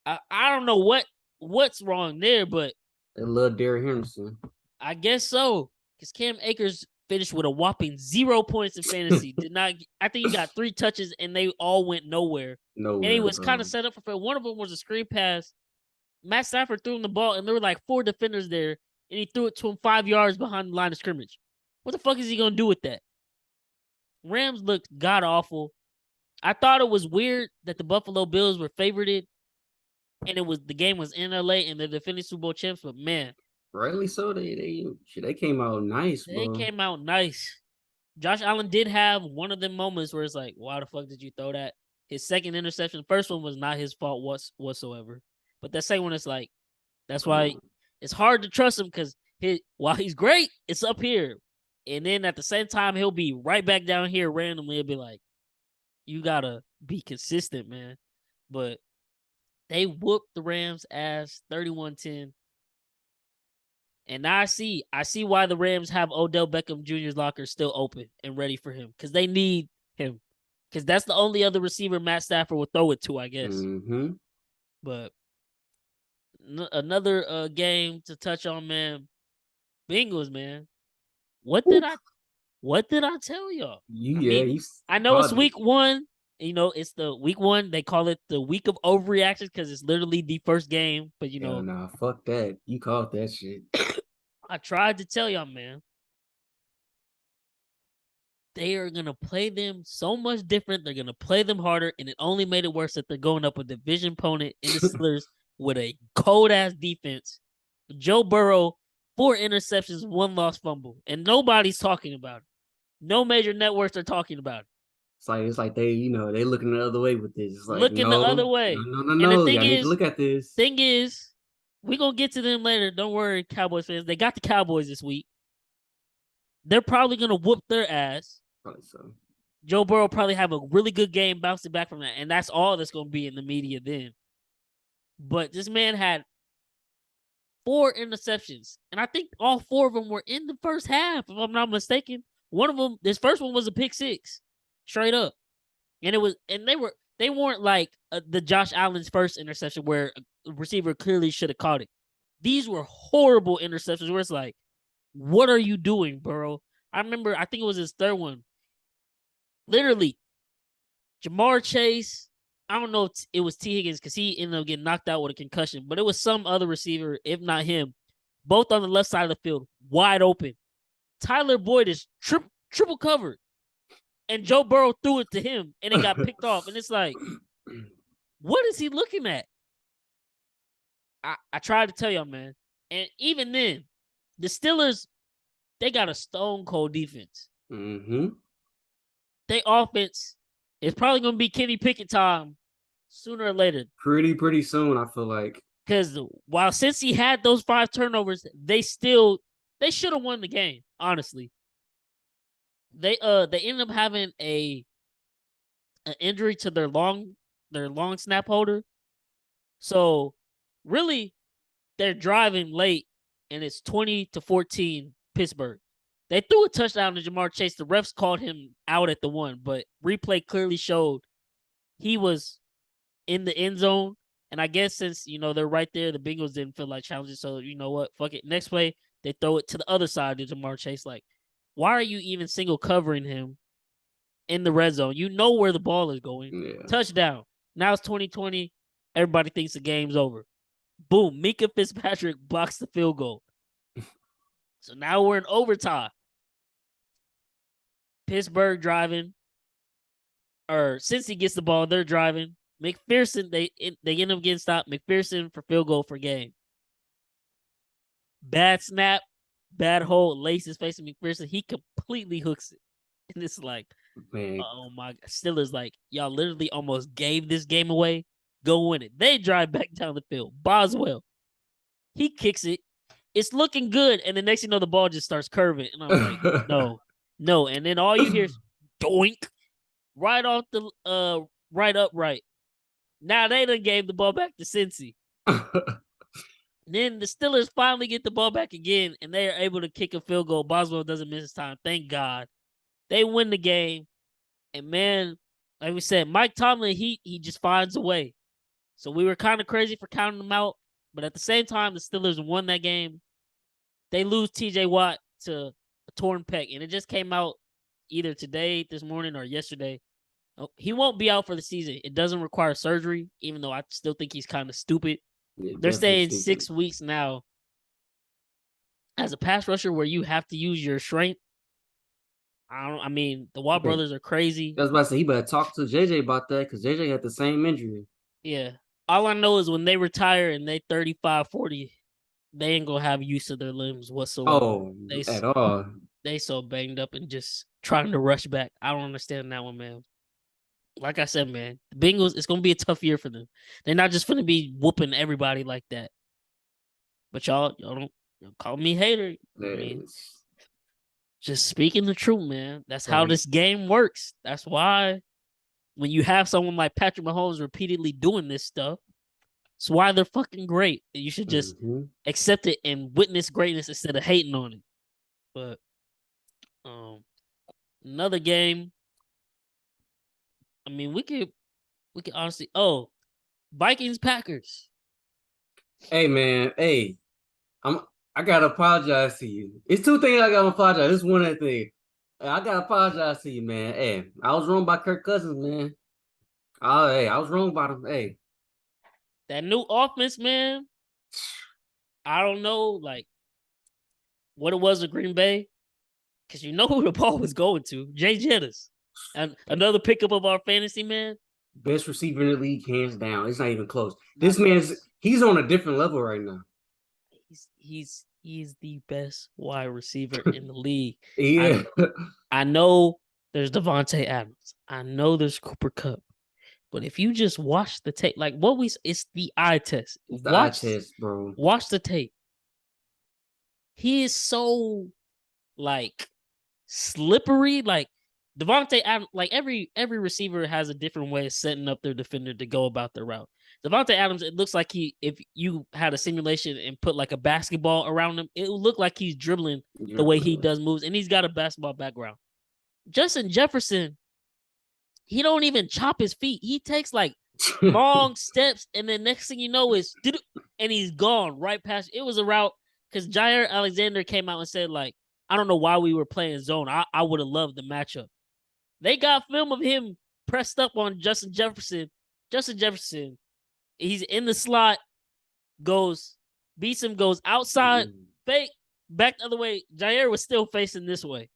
I don't know what's wrong there, but They love Derrick Henderson. I guess so. Because Cam Akers finished with a whopping 0 points in fantasy. Did not. I think he got 3 touches and they all went nowhere. And he Nowhere, was kind bro. of set up for one of them was a screen pass. Matt Stafford threw him the ball and there were like 4 defenders there, and he threw it to him 5 yards behind the line of scrimmage. What the fuck is he gonna do with that? Rams looked god awful. I thought it was weird that the Buffalo Bills were favorited, and the game was in LA and they're defending Super Bowl champs. But man, Rightly so. They came out nice, they bro. came out nice. Josh Allen did have one of them moments where it's like, why the fuck did you throw that? His second interception, the first one was not his fault whatsoever. But that second one is like, that's Come why on. it's hard to trust him because while he's great, it's up here. And then at the same time, he'll be right back down here randomly. It'll be like, you gotta be consistent, man. But they whooped the Rams ass 31-10. And now I see why the Rams have Odell Beckham Jr.'s locker still open and ready for him. Because they need him. Because that's the only other receiver Matt Stafford will throw it to, I guess. Mm-hmm. But another game to touch on, man. Bengals, man. What did Oof. I tell y'all? I Yeah, mean, you I know it's called it. week 1. It's the week 1. They call it the week of overreactions because it's literally the first game. But Hell nah, fuck that. You called that shit. I tried to tell y'all, man. They are gonna play them so much different. They're gonna play them harder, and it only made it worse that they're going up a division opponent in the Steelers with a cold ass defense. Joe Burrow, 4 interceptions, 1 lost fumble, and nobody's talking about it. No major networks are talking about it. It's like they looking the other way with this. It's like, Looking the other no, no, way. no, no, And the no. thing Y'all need to is, look at this. thing is, we gonna get to them later. Don't worry, Cowboys fans. They got the Cowboys this week. They're probably gonna whoop their ass. Probably so. Joe Burrow probably have a really good game bouncing back from that, and that's all that's going to be in the media then. But this man had 4 interceptions, and I think all 4 of them were in the first half, if I'm not mistaken. One of them, this first one was a pick 6, straight up, and they weren't like the Josh Allen's first interception where a receiver clearly should have caught it. These were horrible interceptions where it's like, what are you doing, Burrow? I remember, I think it was his third one. Literally, Jamar Chase, I don't know if it was T. Higgins because he ended up getting knocked out with a concussion, but it was some other receiver, if not him, both on the left side of the field, wide open. Tyler Boyd is triple covered, and Joe Burrow threw it to him, and it got picked off. And it's like, what is he looking at? I tried to tell y'all, man. And even then, the Steelers, they got a stone cold defense. Mm-hmm. They offense is probably going to be Kenny Pickett time sooner or later. Pretty soon, I feel like. Because while since he had those 5 turnovers, they should have won the game. Honestly, they ended up having an injury to their long snap holder. So really, they're driving late, and it's 20-14 Pittsburgh. They threw a touchdown to Jamar Chase. The refs called him out at the one, but replay clearly showed he was in the end zone. And I guess since, they're right there, the Bengals didn't feel like challenging. So, you know what? Fuck it. Next play, they throw it to the other side to Jamar Chase. Like, why are you even single covering him in the red zone? You know where the ball is going. Yeah. Touchdown. Now it's 2020. Everybody thinks the game's over. Boom. Mika Fitzpatrick blocks the field goal. So now we're in overtime. Pittsburgh driving. Or since he gets the ball, they're driving. McPherson, they end up getting stopped. McPherson for field goal for game. Bad snap, bad hold, laces facing McPherson. He completely hooks it. And it's like, Man. Oh my God. Steelers like, y'all literally almost gave this game away. Go win it. They drive back down the field. Boswell, he kicks it. It's looking good. And the next thing you know, the ball just starts curving. And I'm like, no. And then all you hear is doink right off the right upright. Now they done gave the ball back to Cincy. Then the Steelers finally get the ball back again, and they are able to kick a field goal. Boswell doesn't miss his time. Thank God. They win the game. And man, like we said, Mike Tomlin, he just finds a way. So we were kind of crazy for counting them out. But at the same time, the Steelers won that game. They lose TJ Watt to a torn pec. And it just came out either today, this morning, or yesterday. He won't be out for the season. It doesn't require surgery, even though I still think he's kind of stupid. Yeah, they're saying stupid. 6 weeks now. As a pass rusher where you have to use your strength, the Watt brothers are crazy. I was about to say, he better talk to JJ about that because JJ had the same injury. Yeah. All I know is when they retire and they 35, 40, they ain't going to have use of their limbs whatsoever. Oh, at all. They so banged up and just trying to rush back. I don't understand that one, man. Like I said, man, the Bengals, it's going to be a tough year for them. They're not just going to be whooping everybody like that. But y'all don't call me hater. Just speaking the truth, man. That's how this game works. That's why when you have someone like Patrick Mahomes repeatedly doing this stuff, it's why they're fucking great. You should just accept it and witness greatness instead of hating on it. But another game. We could honestly. Oh, Vikings Packers. Hey man, hey, I gotta apologize to you. It's two things I gotta apologize. This one thing. I gotta apologize to you, man. Hey, I was wrong by Kirk Cousins, man. I was wrong about him. Hey, that new offense, man. I don't know, like what it was with Green Bay, because you know who the ball was going to. Jay Jettis. And another pickup of our fantasy, man. Best receiver in the league, hands down. It's not even close. This he's on a different level right now. He's the best wide receiver in the league. Yeah. I know there's Devontae Adams. I know there's Cooper Kupp. But if you just watch the tape, like it's the eye test. Eye test, bro. Watch the tape. He is so like slippery, like Devontae Adams, like every receiver has a different way of setting up their defender to go about their route. Devontae Adams, it looks like if you had a simulation and put like a basketball around him, it would look like he's dribbling the way he does moves, and he's got a basketball background. Justin Jefferson, he don't even chop his feet. He takes like long steps, and then next thing you know is, and he's gone right past. It was a route because Jair Alexander came out and said, like, I don't know why we were playing zone. I would have loved the matchup. They got film of him pressed up on Justin Jefferson. Justin Jefferson, he's in the slot, beats him, goes outside, fake, back the other way. Jair was still facing this way.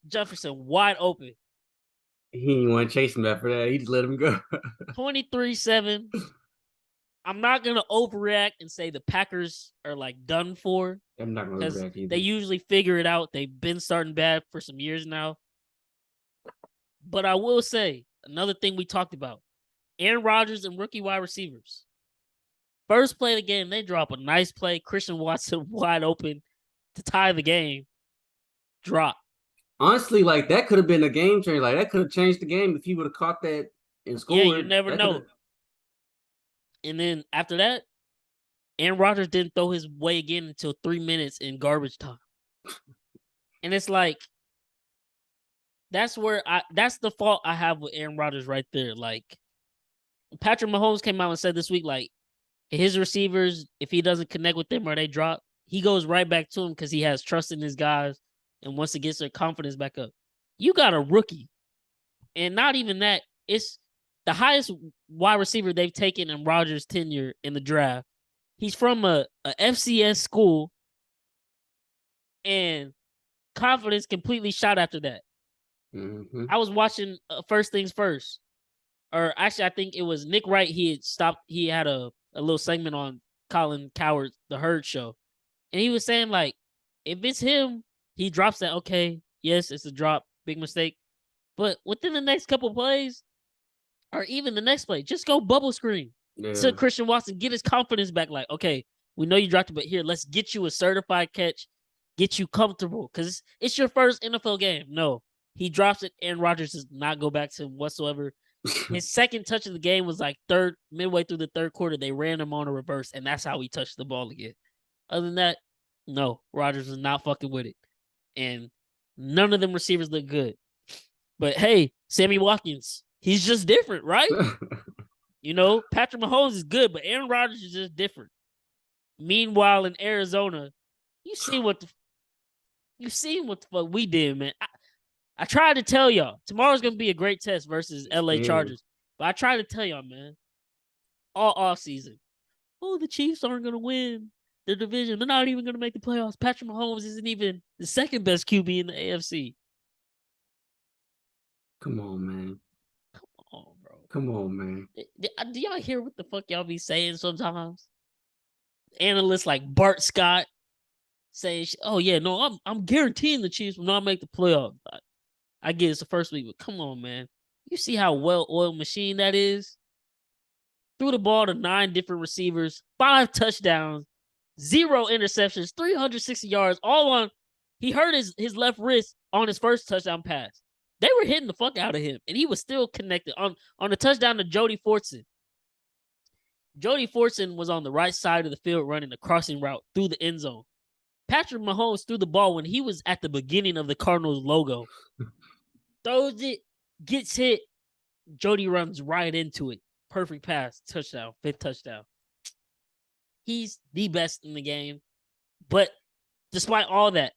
Jefferson wide open. He didn't want to chase him after that. He just let him go. 23-7. I'm not going to overreact and say the Packers are like done for. I'm not going to overreact either. They usually figure it out. They've been starting bad for some years now. But I will say, another thing we talked about, Aaron Rodgers and rookie wide receivers. First play of the game, they drop a nice play. Christian Watson wide open to tie the game. Drop. Honestly, like that could have been a game changer. Like that could have changed the game if he would have caught that and scored. Yeah, you never know. And then after that, Aaron Rodgers didn't throw his way again until 3 minutes in garbage time. And it's like, that's the fault I have with Aaron Rodgers right there. Like, Patrick Mahomes came out and said this week, like, his receivers, if he doesn't connect with them or they drop, he goes right back to him because he has trust in his guys and wants to get their confidence back up. You got a rookie. And not even that, it's the highest wide receiver they've taken in Rodgers' tenure in the draft. He's from a FCS school, and confidence completely shot after that. Mm-hmm. I was watching First Things First, or actually, I think it was Nick Wright. He had a little segment on Colin Cowherd's The Herd Show, and he was saying, like, if it's him, he drops that. Okay, yes, it's a drop, big mistake, but within the next couple plays, or even the next play, just go bubble screen. So Yeah. Christian Watson get his confidence back. Like, okay, we know you dropped it, but here, let's get you a certified catch, get you comfortable, because it's your first NFL game. No, he drops it, and Rodgers does not go back to him whatsoever. His second touch of the game was like midway through the third quarter. They ran him on a reverse, and that's how he touched the ball again. Other than that, no, Rodgers is not fucking with it. And none of them receivers look good. But hey, Sammy Watkins, he's just different, right? You know, Patrick Mahomes is good, but Aaron Rodgers is just different. Meanwhile, in Arizona, you see what the fuck we did, man. I tried to tell y'all tomorrow's gonna be a great test versus LA Yeah. Chargers, but I tried to tell y'all, man, all off season. Oh, the Chiefs aren't gonna win their division. They're not even gonna make the playoffs. Patrick Mahomes isn't even the second best QB in the AFC. Come on, man. Oh, bro. Come on, man. Do y'all hear what the fuck y'all be saying sometimes? Analysts like Bart Scott saying, "Oh yeah, no, I'm guaranteeing the Chiefs will not make the playoffs." I get it's the first week, but come on, man. You see how well-oiled machine that is? Threw the ball to 9 different receivers, 5 touchdowns, 0 interceptions, 360 yards, all on. He hurt his left wrist on his first touchdown pass. They were hitting the fuck out of him, and he was still connected on the touchdown to Jody Fortson. Jody Fortson was on the right side of the field running the crossing route through the end zone. Patrick Mahomes threw the ball when he was at the beginning of the Cardinals logo. Throws it, gets hit. Jody runs right into it. Perfect pass, touchdown, 5th touchdown. He's the best in the game. But despite all that,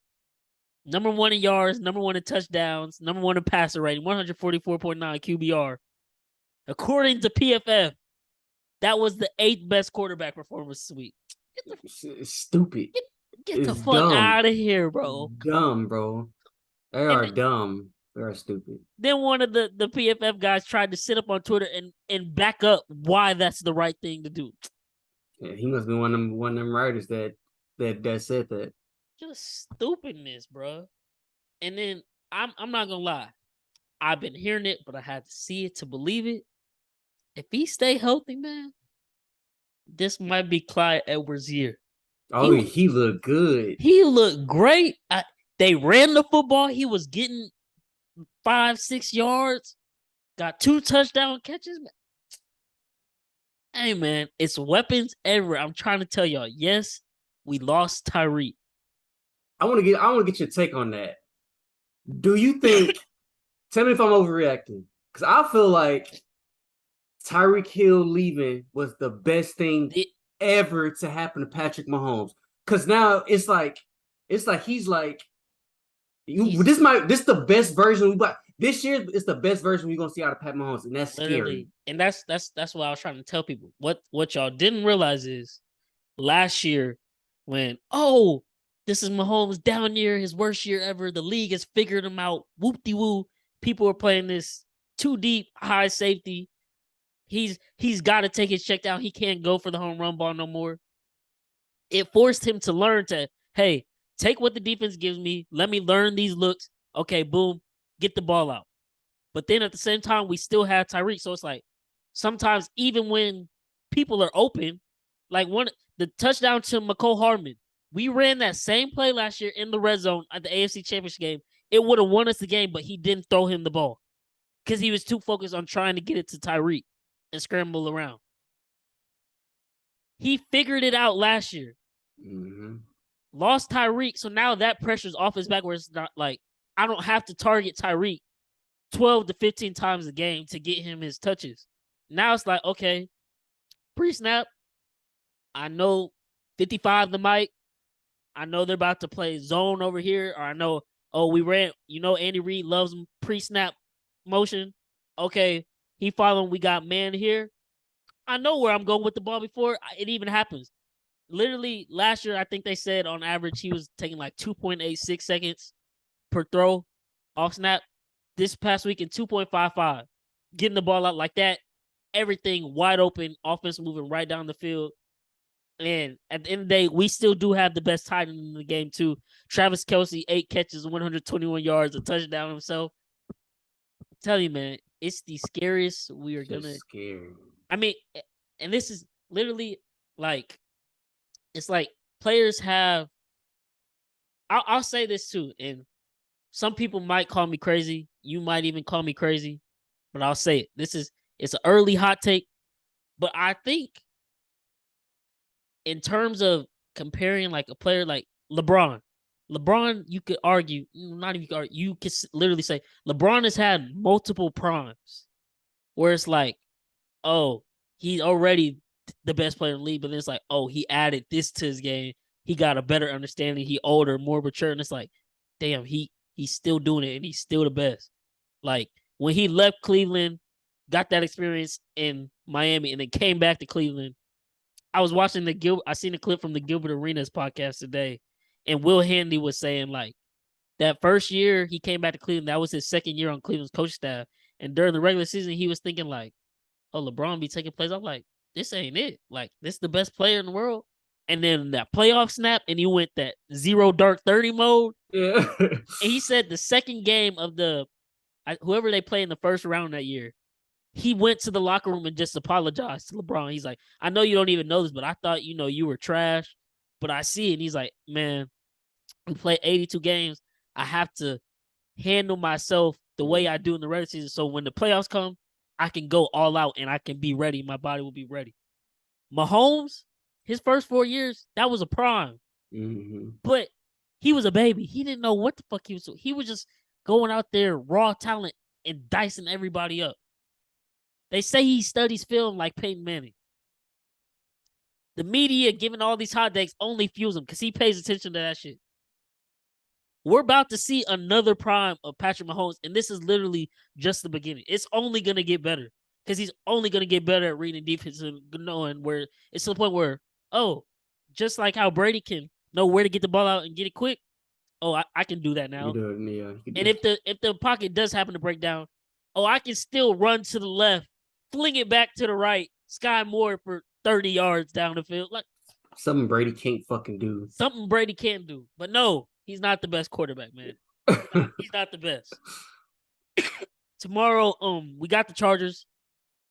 number 1 in yards, number 1 in touchdowns, number 1 in passer rating, 144.9 QBR. According to PFF, that was the 8th best quarterback performance this week. It's stupid. Get the It's fuck dumb. out of here, bro. Dumb, bro. They And are dumb. They are stupid. then one of the PFF guys tried to sit up on Twitter and back up why that's the right thing to do. Yeah, he must be one of them writers that said that. Just stupidness, bro. And then I'm not gonna lie, I've been hearing it, but I had to see it to believe it. If he stay healthy, man, this might be Clyde Edwards' year. Oh, he looked good. He looked great. They ran the football. He was getting 5-6 yards. Got 2 touchdown catches. Hey man, it's weapons everywhere. I'm trying to tell y'all. Yes, we lost Tyreek. I want to get your take on that. Do you think? Tell me if I'm overreacting, because I feel like Tyreek Hill leaving was the best thing ever to happen to Patrick Mahomes. Because now it's like he's like this the best version we got this year. It's the best version we're gonna see out of Pat Mahomes, and that's scary. Literally, and that's what I was trying to tell people. What y'all didn't realize is last year when this is Mahomes down year, his worst year ever. The league has figured him out. Whoop de woo. People are playing this too deep, high safety. He's got to take his check down. He can't go for the home run ball no more. It forced him to learn to, hey, take what the defense gives me. Let me learn these looks. Okay, boom, get the ball out. But then at the same time, we still have Tyreek. So it's like sometimes even when people are open, like the touchdown to McCole Hardman, we ran that same play last year in the red zone at the AFC Championship game. It would have won us the game, but he didn't throw him the ball because he was too focused on trying to get it to Tyreek and scramble around. He figured it out last year. Mm-hmm. Lost Tyreek, so now that pressure's off his back where it's not like I don't have to target Tyreek 12 to 15 times a game to get him his touches. Now it's like, okay, pre-snap, I know 55 the mic. I know they're about to play zone over here, or I know, oh, we ran, Andy Reid loves pre-snap motion. Okay, he following, we got man here. I know where I'm going with the ball before it even happens. Literally, last year, I think they said on average he was taking like 2.86 seconds per throw off snap. This past week in 2.55, getting the ball out like that, everything wide open, offense moving right down the field. And at the end of the day, we still do have the best tight end in the game, too. Travis Kelce, 8 catches, 121 yards, a touchdown himself. I'm telling you, man, it's the scariest we are going to. Scary. I mean, and this is literally like, it's like players have. I'll say this, too. And some people might call me crazy. You might even call me crazy. But I'll say it. It's an early hot take. But I think in terms of comparing like a player like LeBron, you could argue, not even argue, you could literally say LeBron has had multiple primes where it's like, oh, he's already the best player in the league, but then it's like, oh, he added this to his game. He got a better understanding. He older, more mature, and it's like, damn, he's still doing it, and he's still the best. Like when he left Cleveland, got that experience in Miami, and then came back to Cleveland. I was watching I seen a clip from the Gilbert Arenas podcast today, and Will Handy was saying like that first year he came back to Cleveland, that was his second year on Cleveland's coach staff, and during the regular season he was thinking like, oh, LeBron be taking plays. I'm like, this ain't it. Like this is the best player in the world. And then that playoff snap, and he went that 0 dark 30 mode. Yeah. And he said the second game of whoever they play in the first round that year, he went to the locker room and just apologized to LeBron. He's like, I know you don't even know this, but I thought, you were trash. But I see it. And he's like, man, we play 82 games. I have to handle myself the way I do in the regular season. So when the playoffs come, I can go all out and I can be ready. My body will be ready. Mahomes, his first 4 years, that was a prime. Mm-hmm. But he was a baby. He didn't know what the fuck he was doing. He was just going out there, raw talent, and dicing everybody up. They say he studies film like Peyton Manning. The media giving all these hot takes only fuels him because he pays attention to that shit. We're about to see another prime of Patrick Mahomes, and this is literally just the beginning. It's only going to get better because he's only going to get better at reading defense and knowing where it's to the point where, oh, just like how Brady can know where to get the ball out and get it quick. Oh, I can do that now. And if the pocket does happen to break down, oh, I can still run to the left, fling it back to the right, Sky Moore for 30 yards down the field. Like something Brady can't fucking do. Something Brady can't do. But no, he's not the best quarterback, man. He's not the best. Tomorrow, we got the Chargers.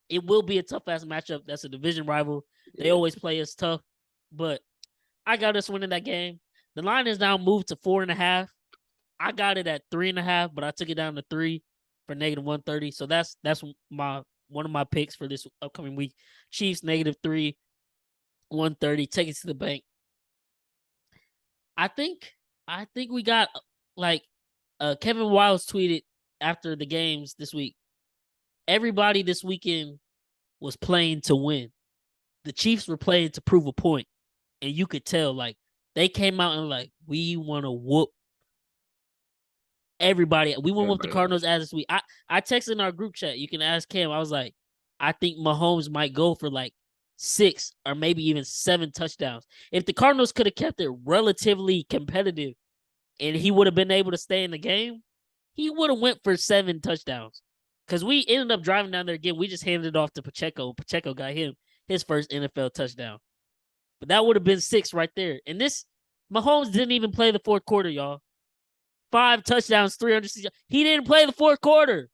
It will be a tough ass matchup. That's a division rival. They always play us tough. But I got us winning that game. The line is now moved to 4.5. I got it at 3.5, but I took it down to 3 for -130. So that's one of my picks for this upcoming week. Chiefs -3, 130. Take it to the bank. I think we got like Kevin Wiles tweeted after the games this week. Everybody this weekend was playing to win. The Chiefs were playing to prove a point, and you could tell like they came out and like we want to whoop everybody. We went with the Cardinals as this week. I texted in our group chat. You can ask Cam. I was like, I think Mahomes might go for like 6 or maybe even 7 touchdowns. If the Cardinals could have kept it relatively competitive and he would have been able to stay in the game, he would have went for 7 touchdowns. Because we ended up driving down there again. We just handed it off to Pacheco. Pacheco got him his first NFL touchdown. But that would have been 6 right there. And this, Mahomes didn't even play the fourth quarter, y'all. 5 touchdowns, 300. He didn't play the fourth quarter.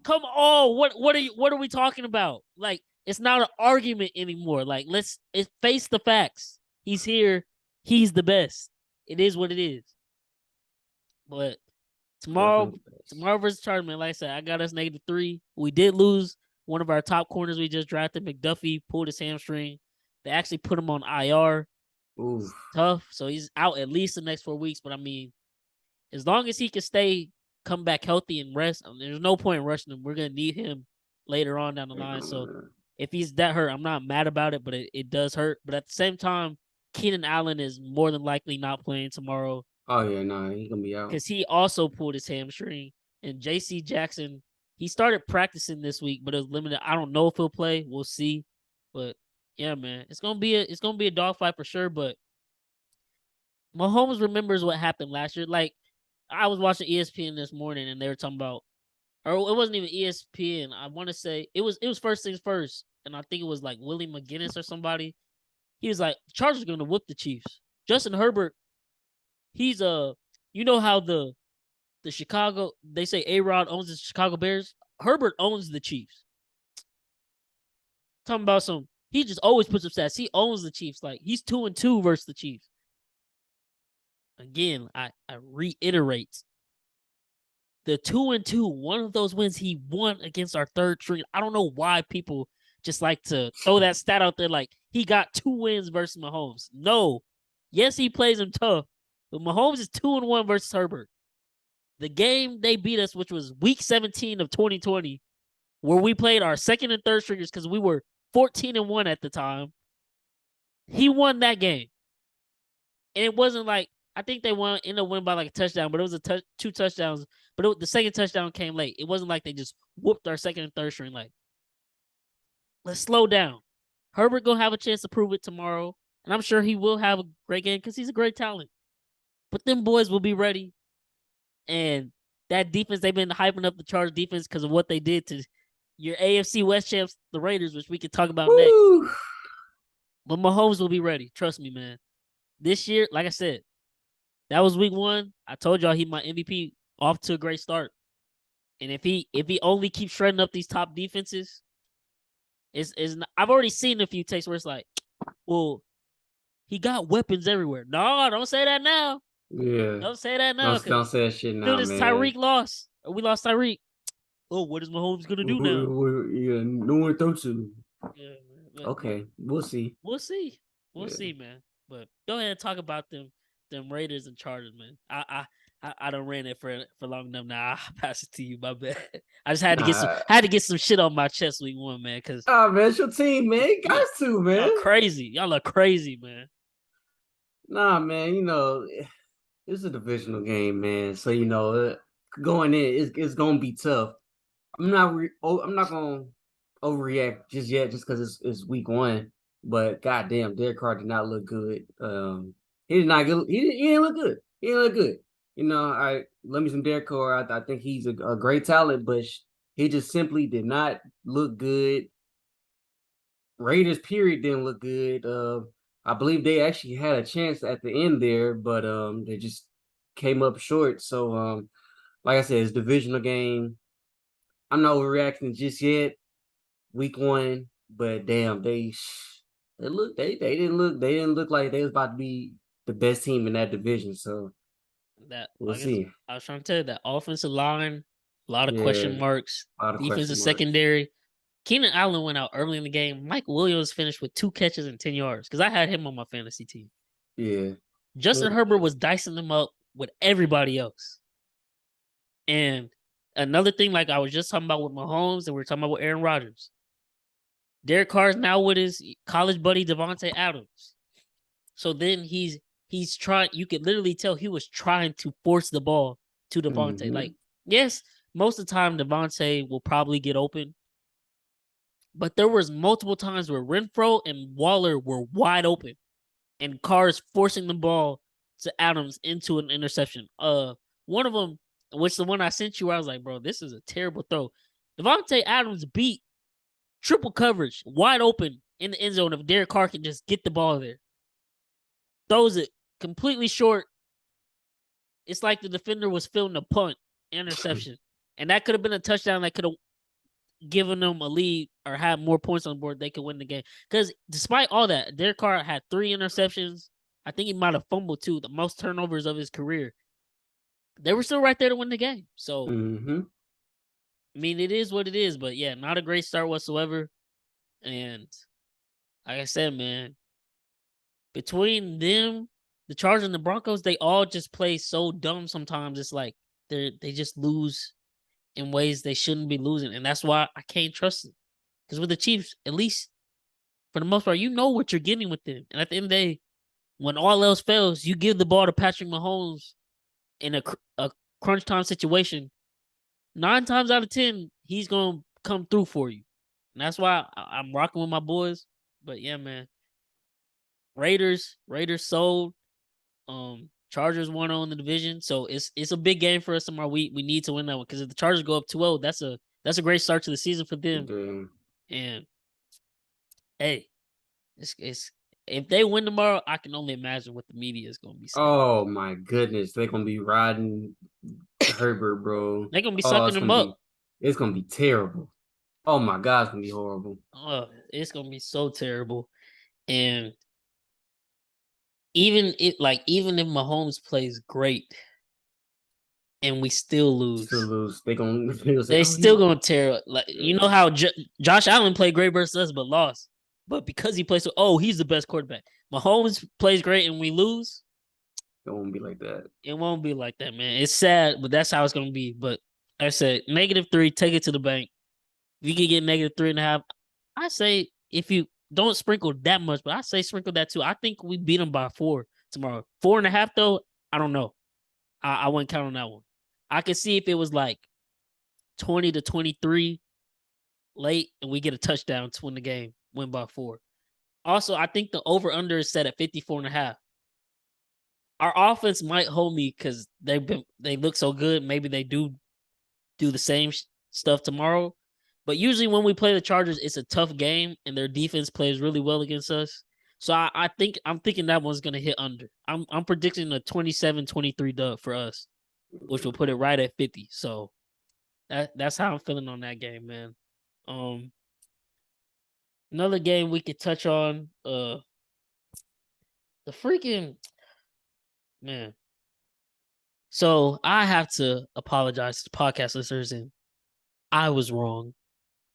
Come on, what are we talking about? Like, it's not an argument anymore. Like, let's face the facts. He's here. He's the best. It is what it is. But tomorrow versus Chargers, like I said, I got us -3. We did lose one of our top corners we just drafted. McDuffie pulled his hamstring. They actually put him on IR. Ooh. It's tough. So he's out at least the next 4 weeks. But I mean, as long as he can come back healthy and rest, there's no point in rushing him. We're gonna need him later on down the line. So if he's that hurt, I'm not mad about it, but it does hurt. But at the same time, Keenan Allen is more than likely not playing tomorrow Oh yeah, no, he's gonna be out. because he also pulled his hamstring. And J.C. Jackson, he started practicing this week, but it was limited. I don't know if he'll play. We'll see. But yeah, man, it's gonna be a dogfight for sure. But Mahomes remembers what happened last year. Like I was watching ESPN this morning, and they were talking about, or it wasn't even ESPN. I want to say it was First Things First, and I think it was like Willie McGinnis or somebody. He was like, Chargers are gonna whoop the Chiefs. Justin Herbert, he's you know how the Chicago, they say A-Rod owns the Chicago Bears. Herbert owns the Chiefs. Talking about he just always puts up stats. He owns the Chiefs. Like he's 2-2 versus the Chiefs. Again, I reiterate, the 2-2, one of those wins he won against our third string. I don't know why people just like to throw that stat out there like he got 2 wins versus Mahomes. No. Yes, he plays him tough, but Mahomes is 2-1 versus Herbert. The game they beat us, which was week 17 of 2020, where we played our second and third stringers because we were 14-1 at the time. He won that game. And it wasn't like, I think they ended up winning by like a touchdown, but it was 2 touchdowns. But the second touchdown came late. It wasn't like they just whooped our second and third string. Like, let's slow down. Herbert gonna have a chance to prove it tomorrow, and I'm sure he will have a great game because he's a great talent. But them boys will be ready, and that defense, they've been hyping up the Chargers defense because of what they did to your AFC West champs, the Raiders, which we can talk about next. Woo! But Mahomes will be ready. Trust me, man. This year, like I said, that was week 1. I told y'all he my MVP, off to a great start. And if he only keeps shredding up these top defenses, I've already seen a few takes where it's like, well, he got weapons everywhere. No, don't say that now. Yeah. Don't say that now. Don't say that shit now, Dude, it's man. Tyreek lost. We lost Tyreek. Oh, what is Mahomes gonna do now? Yeah, no one to throw to. Yeah, but Okay, we'll see. we'll see. We'll Yeah. see, man. But go ahead and talk about them Raiders and Chargers, man. I don't ran it for long enough now. I'll pass it to you, my bad. I just Nah, had to get some shit on my chest week 1, man, because man, it's your team, man. You got to, man. y'all crazy. Y'all are crazy, man. Nah, man. It's a divisional game, man. So going in, it's gonna be tough. I'm not gonna overreact just yet, just because it's week 1. But goddamn, Derek Carr did not look good. He did not good. He didn't look good. He didn't look good. I love me some Derek Carr. I think he's a great talent, but he just simply did not look good. Raiders period didn't look good. I believe they actually had a chance at the end there, but they just came up short. So like I said, it's a divisional game. I'm not overreacting just yet. Week 1, but damn, they didn't look like they was about to be the best team in that division. So That, we'll like I, see. I was trying to tell you, that offensive line, a lot of question Yeah, marks. a lot of Defensive question marks. secondary. Keenan Allen went out early in the game. Mike Williams finished with 2 catches and 10 yards because I had him on my fantasy team. Yeah. Justin Herbert was dicing them up with everybody else. And another thing, like I was just talking about with Mahomes, and we were talking about with Aaron Rodgers. Derek Carr is now with his college buddy Devontae Adams. So then he's trying. You could literally tell he was trying to force the ball to Devontae. Mm-hmm. Like, yes, most of the time Devontae will probably get open, but there was multiple times where Renfro and Waller were wide open, and Carr is forcing the ball to Adams into an interception. One of them, which the one I sent you, where I was like, bro, this is a terrible throw. Devontae Adams beat triple coverage, wide open in the end zone if Derek Carr can just get the ball there. Throws it completely short. It's like the defender was filling a punt, interception. And that could have been a touchdown that could have given them a lead or had more points on board. They could win the game. Because despite all that, Derek Carr had 3 interceptions. I think he might have fumbled too, the most turnovers of his career. They were still right there to win the game. So, Mm-hmm. I mean, it is what it is. But yeah, not a great start whatsoever. And like I said, man, between them, the Chargers and the Broncos, they all just play so dumb sometimes. It's like they just lose in ways they shouldn't be losing. And that's why I can't trust them. Because with the Chiefs, at least for the most part, you know what you're getting with them. And at the end of the day, when all else fails, you give the ball to Patrick Mahomes in a crunch time situation. 9 times out of 10, he's going to come through for you. And that's why I'm rocking with my boys. But yeah, man. Raiders sold. Chargers won on the division, so it's a big game for us tomorrow. We need to win that one because if the Chargers go up 2-0, that's a great start to the season for them. Damn. And hey, it's if they win tomorrow, I can only imagine what the media is going to be saying. Oh my goodness, they're gonna be riding Herbert, bro. They're going to be Oh, sucking them up. it's gonna be terrible. Oh my God, it's gonna be horrible. Oh, it's going to be so terrible. And even if Mahomes plays great and we still Still lose, lose. They gonna say, they oh, still he. gonna tear. Like you know how Josh Allen played great versus us, but lost. But because he plays, he's the best quarterback. Mahomes plays great and we lose. It won't be like that. It won't be like that, man. It's sad, but that's how it's gonna be. But like I said, -3, take it to the bank. If you can get -3.5, I say if you don't sprinkle that much, but I say sprinkle that too. I think we beat them by 4 tomorrow. 4.5 though, I don't know. I wouldn't count on that one. I could see if it was like 20-23 late and we get a touchdown to win the game, win by 4. Also, I think the over-under is set at 54.5. Our offense might hold me because they look so good. Maybe they do the same stuff tomorrow. But usually when we play the Chargers, it's a tough game and their defense plays really well against us. So I think I'm thinking that one's gonna hit under. I'm predicting a 27-23 dub for us, which will put it right at 50. So that's how I'm feeling on that game, man. Um, Another game we could touch on, the freaking man. So I have to apologize to the podcast listeners, and I was wrong.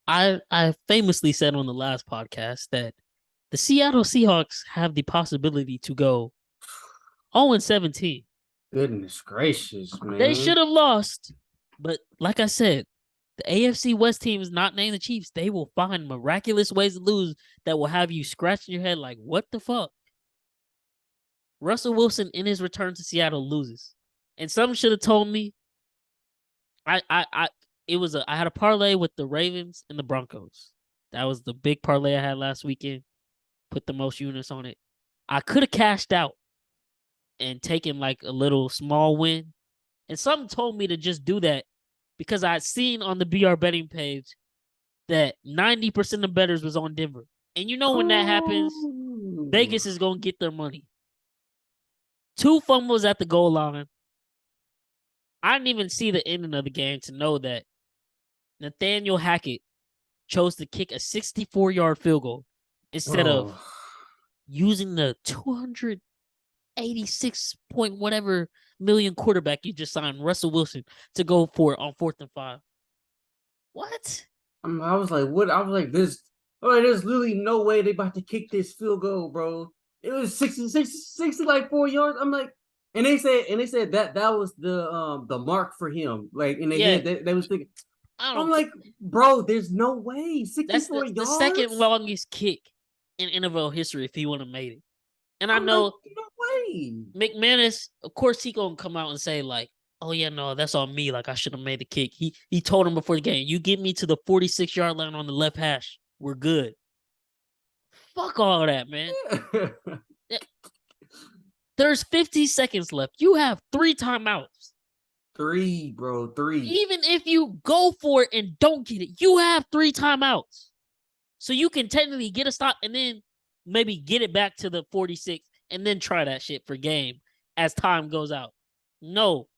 I famously said on the last podcast that the Seattle Seahawks have the possibility to go 0-17. Goodness gracious, They man. should have lost, but like I said, the AFC West team is not named the Chiefs. They will find miraculous ways to lose that will have you scratching your head like, what the fuck? Russell Wilson in his return to Seattle loses. And some should have told me I had a parlay with the Ravens and the Broncos. That was the big parlay I had last weekend. Put the most units on it. I could have cashed out and taken like a little small win. And something told me to just do that because I'd seen on the BR betting page that 90% of bettors was on Denver. And you know when that happens, Vegas is going to get their money. 2 fumbles at the goal line. I didn't even see the ending of the game to know that Nathaniel Hackett chose to kick a 64-yard field goal instead of using the 286 point whatever million quarterback you just signed, Russell Wilson, to go for it on 4th and 5. What? I was like, what? I was like, there's literally no way they about to kick this field goal, bro. It was 60 like 4 yards. I'm like, and they said that was the mark for him. Like in their Yeah, head, they was thinking. I I'm don't. like, bro, there's no way. That's 64 the yards. second longest kick in NFL history if he would have made it. And I I'm like, know no way. McManus, of course, he gonna come out and say like, "Oh yeah, no, that's on me. Like I should have made the kick." He told him before the game, "You get me to the 46-yard line on the left hash, we're good." Fuck all that, man. There's 50 seconds left. You have 3 timeouts. 3, bro, 3. Even if you go for it and don't get it, you have 3 timeouts. So you can technically get a stop and then maybe get it back to the 46 and then try that shit for game as time goes out. No.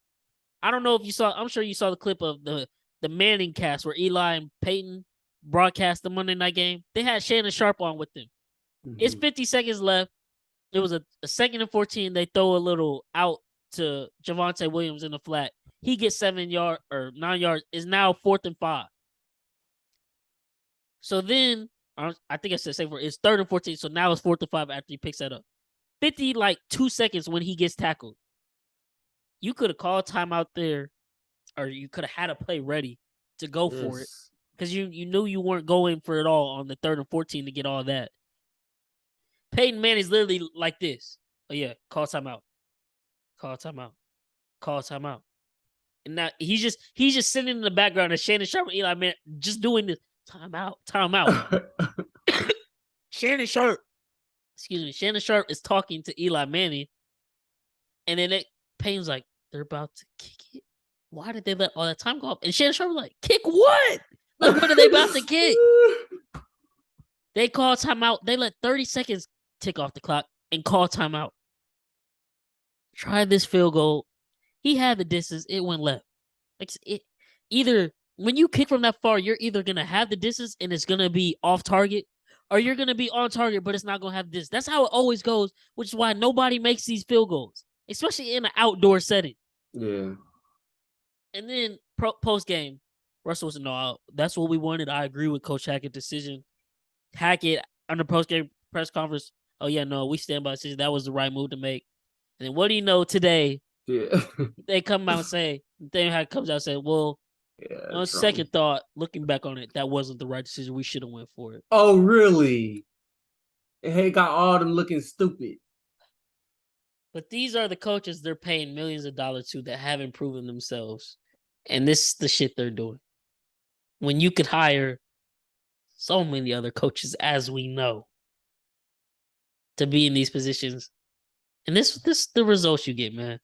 I don't know if you saw, I'm sure you saw the clip of the Manning cast where Eli and Peyton broadcast the Monday night game. They had Shannon Sharp on with them. Mm-hmm. It's 50 seconds left. It was a 2nd and 14. They throw a little out to Javonte Williams in the flat. He gets 9 yards. Is now 4th and 5. So then I think I said safe for it's 3rd and 14. So now it's 4th and 5 after he picks that up. 2 seconds when he gets tackled. You could have called timeout there, or you could have had a play ready to go for it. Yes. Because you knew you weren't going for it all on the 3rd and 14 to get all that. Peyton Manning's literally like this. Oh yeah, call timeout. Call timeout. Call timeout. And now he's just sitting in the background and Shannon Sharp and Eli Manning just doing this. Timeout. Timeout. Shannon Sharp is talking to Eli Manning, and then Payne's like, they're about to kick it. Why did they let all that time go off? And Shannon Sharp was like, kick what? Like, what are they about to kick? They call timeout. They let 30 seconds tick off the clock and call timeout. Try this field goal. He had the distance. It went left. Either when you kick from that far, you're either gonna have the distance and it's gonna be off target, or you're gonna be on target, but it's not gonna have this. That's how it always goes, which is why nobody makes these field goals, especially in an outdoor setting. Yeah. And then post game, Russell was no, that's what we wanted. I agree with Coach Hackett's decision. Hackett on the post game press conference. Oh yeah, no, we stand by the decision. That was the right move to make. And then what do you know today? Yeah. They come out and say, then Hackett comes out and say, well, on second thought, looking back on it, that wasn't the right decision. We should have went for it. Oh really? Hey, got all them looking stupid. But these are the coaches they're paying millions of dollars to that haven't proven themselves. And this is the shit they're doing. When you could hire so many other coaches, as we know, to be in these positions. And this the results you get, man.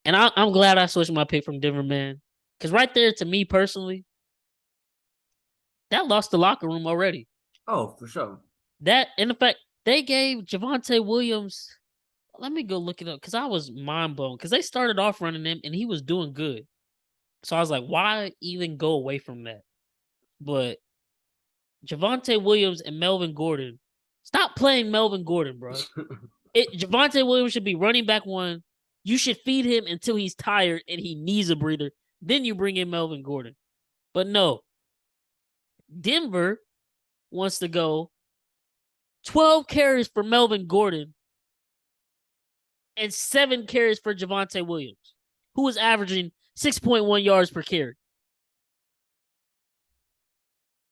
And I'm glad I switched my pick from Denver, man. Because right there, to me personally, that lost the locker room already. Oh, for sure. That, in fact, they gave Javonte Williams. Let me go look it up because I was mind blown. Because they started off running him and he was doing good. So I was like, why even go away from that? But Javonte Williams and Melvin Gordon, stop playing Melvin Gordon, bro. Javonte Williams should be running back one. You should feed him until he's tired and he needs a breather. Then you bring in Melvin Gordon. But no. Denver wants to go 12 carries for Melvin Gordon and 7 carries for Javonte Williams, who was averaging 6.1 yards per carry.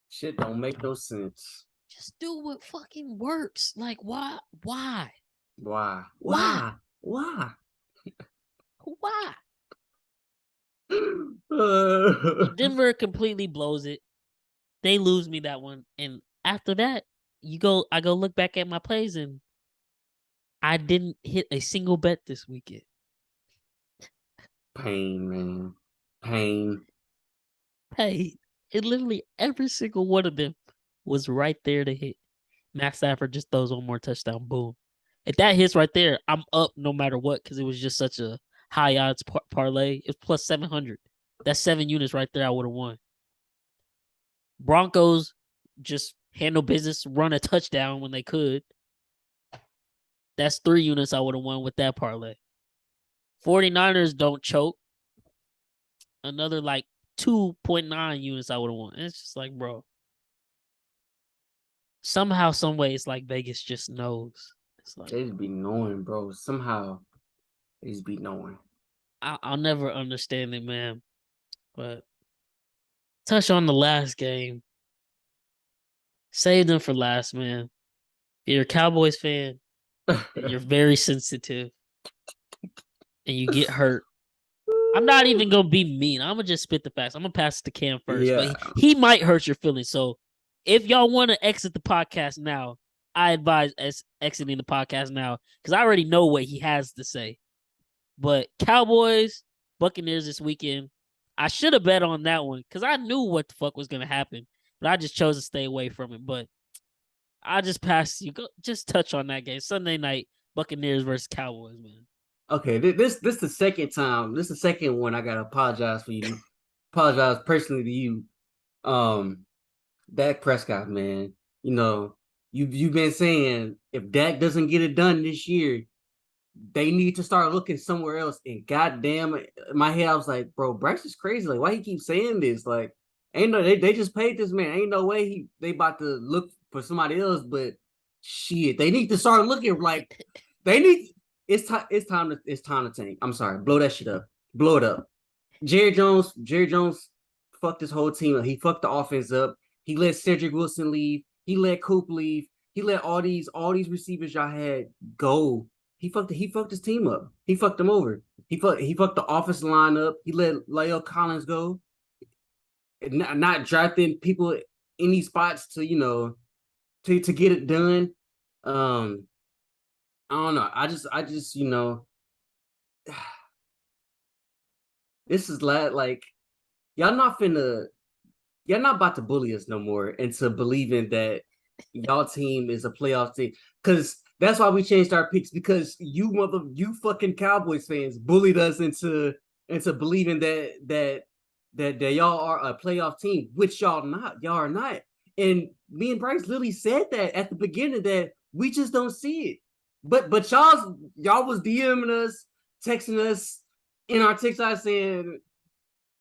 Shit don't make no sense. Just do what fucking works. Like, why? Why? Denver completely blows it. They lose me that one. And after that, I go look back at my plays and I didn't hit a single bet this weekend. Pain, man. Pain. Hey, it literally every single one of them was right there to hit. Matt Stafford just throws one more touchdown. Boom. If that hits right there, I'm up no matter what because it was just such a high odds parlay. It's plus 700. That's 7 units right there. I would have won. Broncos just handle business, run a touchdown when they could. That's 3 units I would have won with that parlay. 49ers don't choke. Another like 2.9 units I would have won. And it's just like, bro. Somehow, some way, it's like Vegas just knows. It's like they just be knowing, bro. Somehow, they just be knowing. I'll never understand it, man. But touch on the last game. Save them for last, man. If you're a Cowboys fan, you're very sensitive, and you get hurt. I'm not even gonna be mean. I'm gonna just spit the facts. I'm gonna pass it to Cam first, but he might hurt your feelings. So if y'all want to exit the podcast now, I advise exiting the podcast now because I already know what he has to say. But Cowboys, Buccaneers this weekend, I should have bet on that one because I knew what the fuck was gonna happen, but I just chose to stay away from it. But I just passed you. Go, just touch on that game Sunday night, Buccaneers versus Cowboys, man. Okay, this the second time. This is the second one I gotta apologize for you. Apologize personally to you. Dak Prescott, man. You know, you've been saying if Dak doesn't get it done this year, they need to start looking somewhere else. And goddamn, in my head I was like, bro, Bryce is crazy. Like, why he keep saying this? Like, Ain't no they just paid this man. Ain't no way they about to look for somebody else. But shit, they need to start looking like they need. It's time to tank. I'm sorry, blow that shit up, blow it up. Jerry Jones fucked this whole team up. He fucked the offense up. He let Cedric Wilson leave. He let Coop leave. He let all these receivers y'all had go. He fucked his team up. He fucked them over. He fucked the offensive line up. He let Lyle Collins go. Not drafting people in these spots to get it done. Um, I don't know. I just this is like y'all not about to bully us no more into believing that y'all team is a playoff team. Because that's why we changed our picks, because you fucking Cowboys fans bullied us into believing that y'all are a playoff team, which y'all are not. And me and Bryce literally said that at the beginning, that we just don't see it. But y'all was DMing us, texting us in our TikTok saying,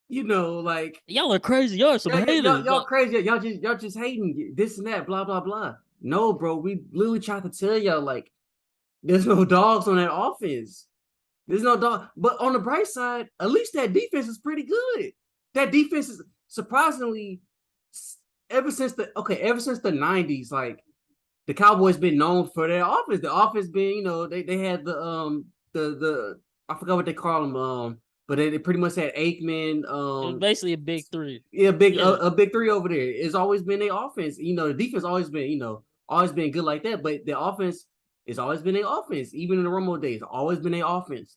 like, Y'all are crazy. Y'all are some haters. y'all crazy. Y'all just hating this and that, blah blah blah. No, bro, we literally tried to tell y'all, like, there's no dogs on that offense. There's no dog. But on the bright side, at least that defense is pretty good. That defense is surprisingly, ever since the '90s, like, the Cowboys been known for their offense. The offense been, they had the I forgot what they call them, but they pretty much had Aikman. It was basically a big three. Yeah, a big three over there. It's always been their offense. The defense always been good like that, but the offense has always been their offense, even in the Romo days. Always been their offense.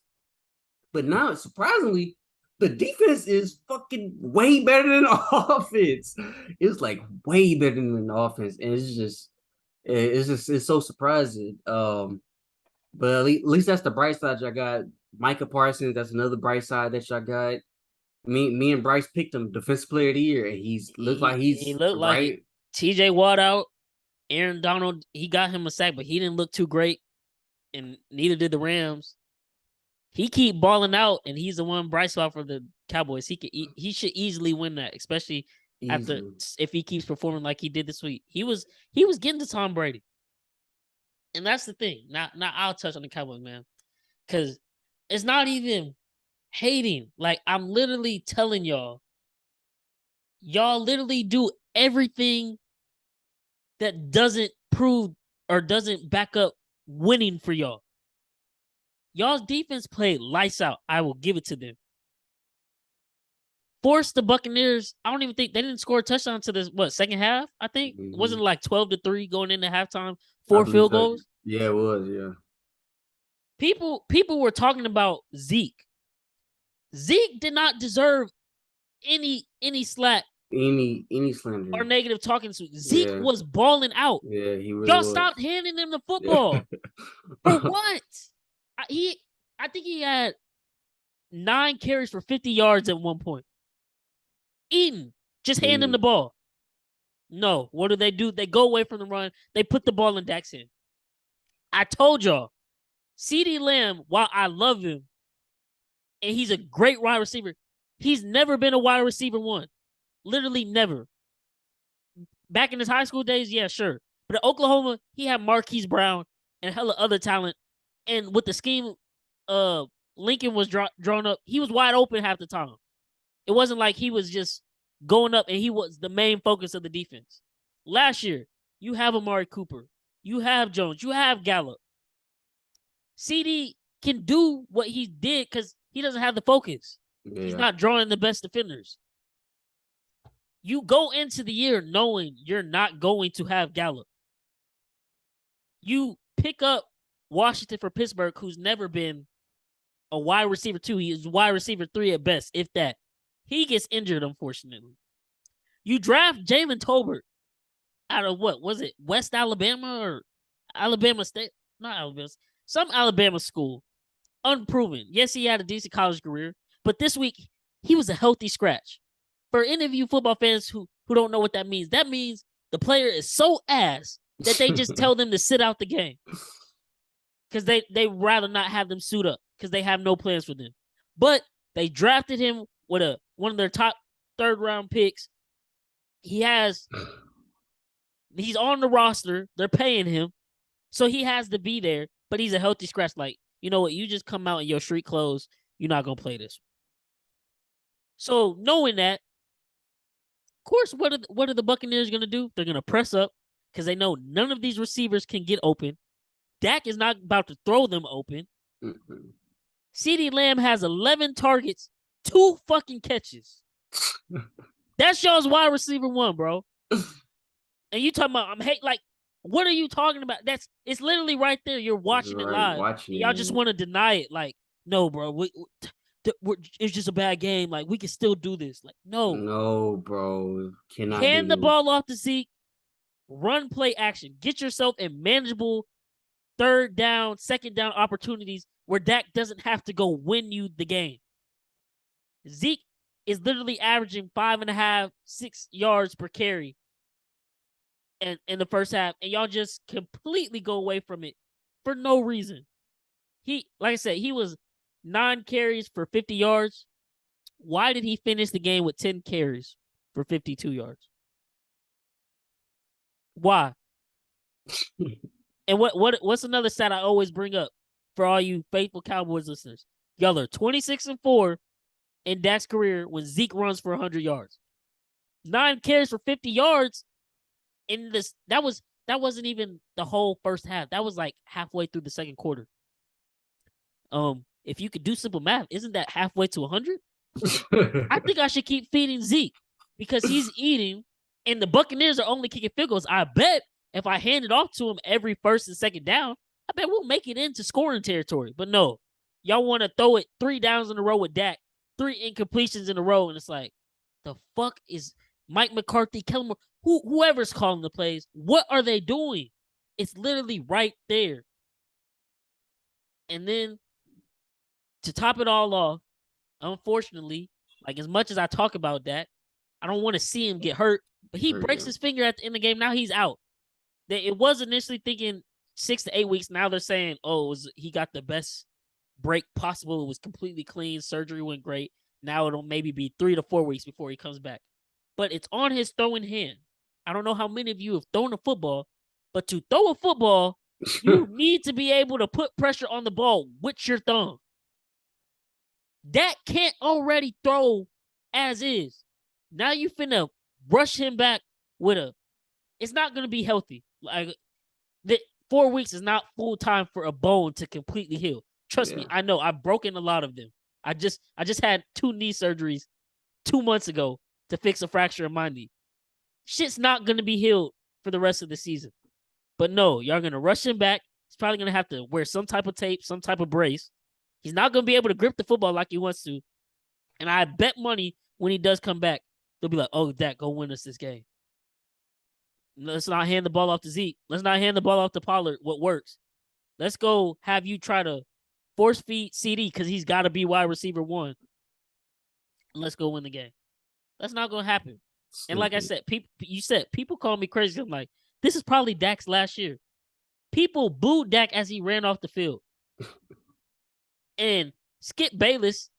But now, surprisingly, the defense is fucking way better than the offense. It's like way better than the offense, and it's so surprising. But at least that's the bright side y'all got. Micah Parsons, that's another bright side that y'all got. Me and Bryce picked him Defensive Player of the Year, and he looked like right. TJ Watt out. Aaron Donald, he got him a sack, but he didn't look too great, and neither did the Rams. He keep balling out, and he's the one bright spot for the Cowboys. He should easily win that, especially if he keeps performing like he did this week. He was getting to Tom Brady, and that's the thing. Now I'll touch on the Cowboys, man, because it's not even hating. Like, I'm literally telling y'all literally do everything that doesn't prove or doesn't back up winning for y'all. Y'all's defense played lights out. I will give it to them. Forced the Buccaneers. I don't even think they didn't score a touchdown to this second half. I think wasn't it like 12-3 going into halftime, 4 field goals. Yeah, it was. Yeah. People were talking about Zeke. Zeke did not deserve any slack, any slander or negative talking to. Zeke was balling out. Yeah, he really Y'all was. stopped handing him the football. For what? I think he had 9 carries for 50 yards at one point. Eaton, just hand him the ball. No, what do? They go away from the run. They put the ball in Dak's hand. I told y'all, CeeDee Lamb, while I love him, and he's a great wide receiver, he's never been a wide receiver one. Literally never. Back in his high school days, yeah, sure. But at Oklahoma, he had Marquise Brown and hella other talent. And with the scheme Lincoln was drawn up, he was wide open half the time. It wasn't like he was just going up and he was the main focus of the defense. Last year, you have Amari Cooper. You have Jones. You have Gallup. CD can do what he did because he doesn't have the focus. Yeah. He's not drawing the best defenders. You go into the year knowing you're not going to have Gallup. You pick up Washington for Pittsburgh, who's never been a wide receiver 2. He is wide receiver 3 at best, if that. He gets injured, unfortunately. You draft Jalen Tolbert out of what? Was it West Alabama or Alabama State? Not Alabama. Some Alabama school. Unproven. Yes, he had a decent college career, but this week he was a healthy scratch. For any of you football fans who don't know what that means the player is so ass that they just tell them to sit out the game. Because they rather not have them suit up because they have no plans for them. But they drafted him with one of their top 3rd round picks. he's on the roster. They're paying him, so he has to be there. But he's a healthy scratch. Like, you know what? You just come out in your street clothes. You're not gonna play this. So knowing that, of course, what are the Buccaneers gonna do? They're gonna press up because they know none of these receivers can get open. Dak is not about to throw them open. CeeDee Lamb has 11 targets, 2 fucking catches. That's y'all's wide receiver 1, bro. And you talking about like, what are you talking about? It's literally right there. You're watching it live. Y'all just want to deny it. Like, no, bro. It's just a bad game. Like, we can still do this. Like, no, bro. Cannot hand do the ball off to Zeke. Run play action. Get yourself in manageable third down, second down opportunities where Dak doesn't have to go win you the game. Zeke is literally averaging 5.5, 6 yards per carry in the first half, and y'all just completely go away from it for no reason. Like I said, he was 9 carries for 50 yards. Why did he finish the game with 10 carries for 52 yards? Why? And what's another stat I always bring up for all you faithful Cowboys listeners? Y'all are 26-4 in Dak's career when Zeke runs for 100 yards. 9 carries for 50 yards in this. That wasn't even the whole first half. That was like halfway through the second quarter. If you could do simple math, isn't that halfway to 100? I think I should keep feeding Zeke because he's eating, and the Buccaneers are only kicking field goals. I bet if I hand it off to him every first and second down, I bet we'll make it into scoring territory. But no, y'all want to throw it 3 downs in a row with Dak, 3 incompletions in a row, and it's like, the fuck is Mike McCarthy, Kellen Moore, whoever's calling the plays? What are they doing? It's literally right there. And then to top it all off, unfortunately, like as much as I talk about that, I don't want to see him get hurt. But he breaks his finger at the end of the game. Now he's out. It was initially thinking 6 to 8 weeks. Now they're saying, he got the best break possible. It was completely clean. Surgery went great. Now it'll maybe be 3 to 4 weeks before he comes back. But it's on his throwing hand. I don't know how many of you have thrown a football, but to throw a football, you need to be able to put pressure on the ball with your thumb. Dak can't already throw as is. Now you finna rush him back with it's not going to be healthy. Like, 4 weeks is not full time for a bone to completely heal. Trust me, I know. I've broken a lot of them. I just had 2 knee surgeries 2 months ago to fix a fracture in my knee. Shit's not going to be healed for the rest of the season. But no, y'all going to rush him back. He's probably going to have to wear some type of tape, some type of brace. He's not going to be able to grip the football like he wants to. And I bet money when he does come back, they'll be like, Dak, go win us this game. Let's not hand the ball off to Zeke. Let's not hand the ball off to Pollard. What works? Let's go have you try to force feed CD because he's got to be wide receiver 1. And let's go win the game. That's not going to happen. And like I said, people call me crazy. I'm like, this is probably Dak's last year. People booed Dak as he ran off the field. And Skip Bayless,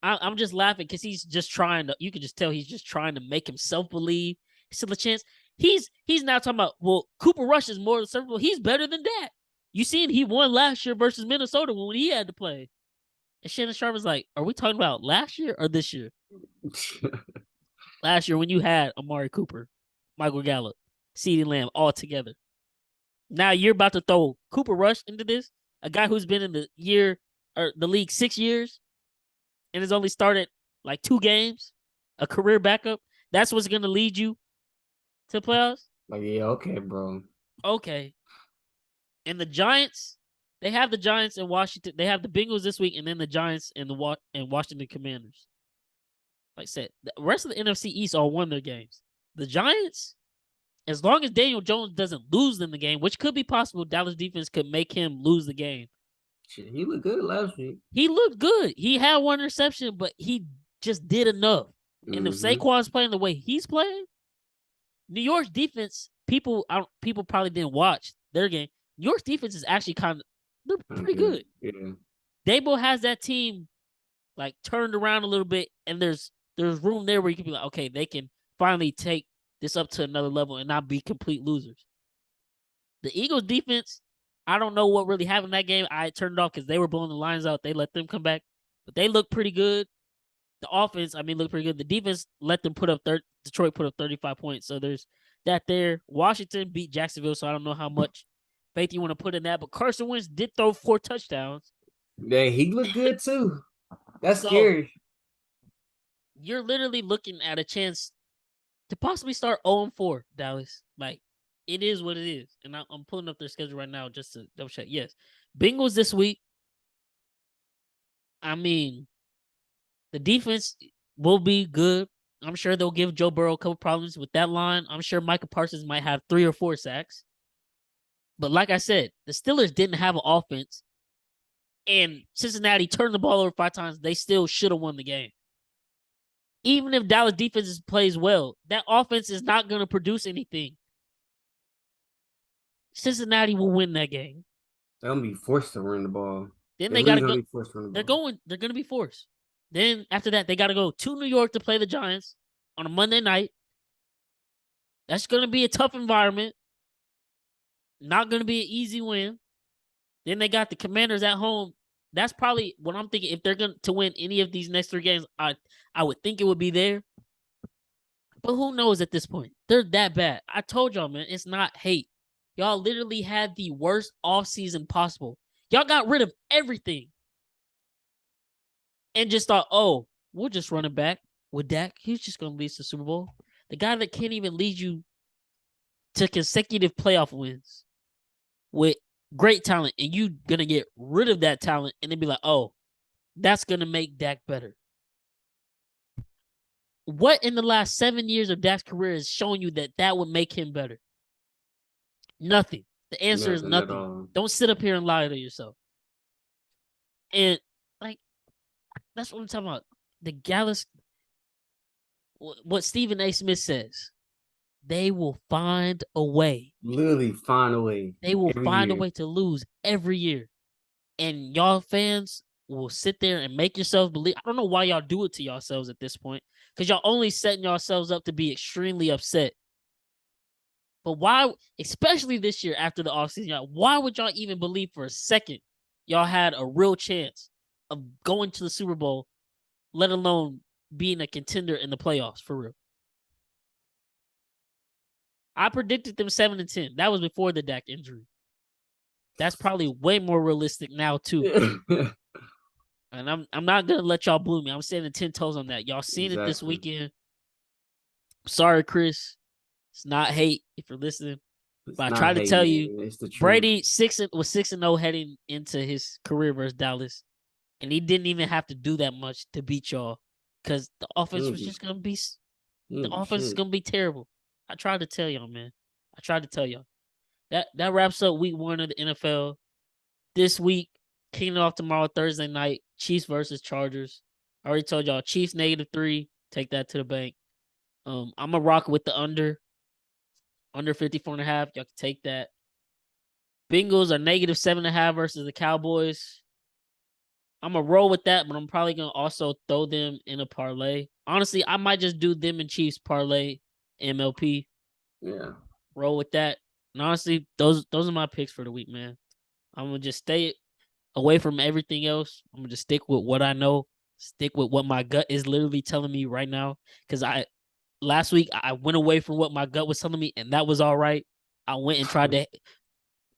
I'm just laughing because he's just trying to, you can just tell he's just trying to make himself believe. Still a chance. He's now talking about, well, Cooper Rush is more serviceable. He's better than Dak. You seen he won last year versus Minnesota when he had to play. And Shannon Sharp was like, are we talking about last year or this year? Last year when you had Amari Cooper, Michael Gallup, CeeDee Lamb all together. Now you're about to throw Cooper Rush into this, a guy who's been in the league 6 years and has only started like 2 games, a career backup. That's what's going to lead you to playoffs? Like, yeah, okay, bro. Okay. And the Giants, they have the Giants in Washington. They have the Bengals this week, and then the Giants and Washington Commanders. Like I said, the rest of the NFC East all won their games. The Giants, as long as Daniel Jones doesn't lose them the game, which could be possible, Dallas defense could make him lose the game. Shit, he looked good last week. He looked good. He had 1 interception, but he just did enough. Mm-hmm. And if Saquon's playing the way he's playing, New York's defense, people probably didn't watch their game. New York's defense is actually they're pretty good. Yeah. Dable has that team like turned around a little bit, and there's room there where you can be like, okay, they can finally take this up to another level and not be complete losers. The Eagles defense, I don't know what really happened in that game. I turned it off because they were blowing the lines out. They let them come back, but they look pretty good. The offense, looked pretty good. The defense let them put up Detroit put up 35 points. So there's that there. Washington beat Jacksonville, so I don't know how much faith you want to put in that. But Carson Wentz did throw 4 touchdowns. Yeah, he looked good too. That's So scary. you're literally looking at a chance to possibly start 0-4, Dallas. Like, it is what it is. And I'm pulling up their schedule right now just to double check. Yes. Bengals this week. I mean, the defense will be good. I'm sure they'll give Joe Burrow a couple problems with that line. I'm sure Micah Parsons might have 3 or 4 sacks. But like I said, the Steelers didn't have an offense. And Cincinnati turned the ball over 5 times. They still should have won the game. Even if Dallas defense plays well, that offense is not going to produce anything. Cincinnati will win that game. They're gonna be forced to run the ball. Then They're they got really to go. gonna be forced to run the They're ball. going to be forced. Then after that, they got to go to New York to play the Giants on a Monday night. That's going to be a tough environment. Not going to be an easy win. Then they got the Commanders at home. That's probably what I'm thinking. If they're going to win any of these next 3 games, I would think it would be there. But who knows at this point? They're that bad. I told y'all, man, it's not hate. Y'all literally had the worst offseason possible. Y'all got rid of everything. And just thought, oh, we'll just run it back with Dak. He's just going to lead us to the Super Bowl. The guy that can't even lead you to consecutive playoff wins with great talent, and you going to get rid of that talent and then be like, oh, that's going to make Dak better. What in the last 7 years of Dak's career is showing you that would make him better? Nothing. The answer is nothing. Don't sit up here and lie to yourself. And, like, that's what I'm talking about. The Dallas, what Stephen A. Smith says, they will find a way. Literally find a way. They will find a way to lose every year. And y'all fans will sit there and make yourselves believe. I don't know why y'all do it to yourselves at this point, because y'all only setting yourselves up to be extremely upset. But why, especially this year after the offseason, why would y'all even believe for a second y'all had a real chance of going to the Super Bowl, let alone being a contender in the playoffs for real? I predicted them 7-10. That was before the Dak injury. That's probably way more realistic now too. And I'm not gonna let y'all blue me. I'm standing 10 toes on that. Y'all seen it this weekend. Sorry, Chris. It's not hate if you're listening. But I tried to tell you, Brady was 6-0 heading into his career versus Dallas, and he didn't even have to do that much to beat y'all because the offense was just gonna be is gonna be terrible. I tried to tell y'all, man. I tried to tell y'all. That wraps up week 1 of the NFL. This week, kicking off tomorrow, Thursday night, Chiefs versus Chargers. I already told y'all, Chiefs -3. Take that to the bank. I'm gonna rock with the under 54.5. Y'all can take that. Bengals are -7.5 versus the Cowboys. I'm gonna roll with that, but I'm probably gonna also throw them in a parlay. Honestly, I might just do them and Chiefs parlay MLP. Yeah. Roll with that. And honestly, those are my picks for the week, man. I'm gonna just stay away from everything else. I'm gonna just stick with what I know. Stick with what my gut is literally telling me right now. Because last week I went away from what my gut was telling me, and that was all right. I went and tried to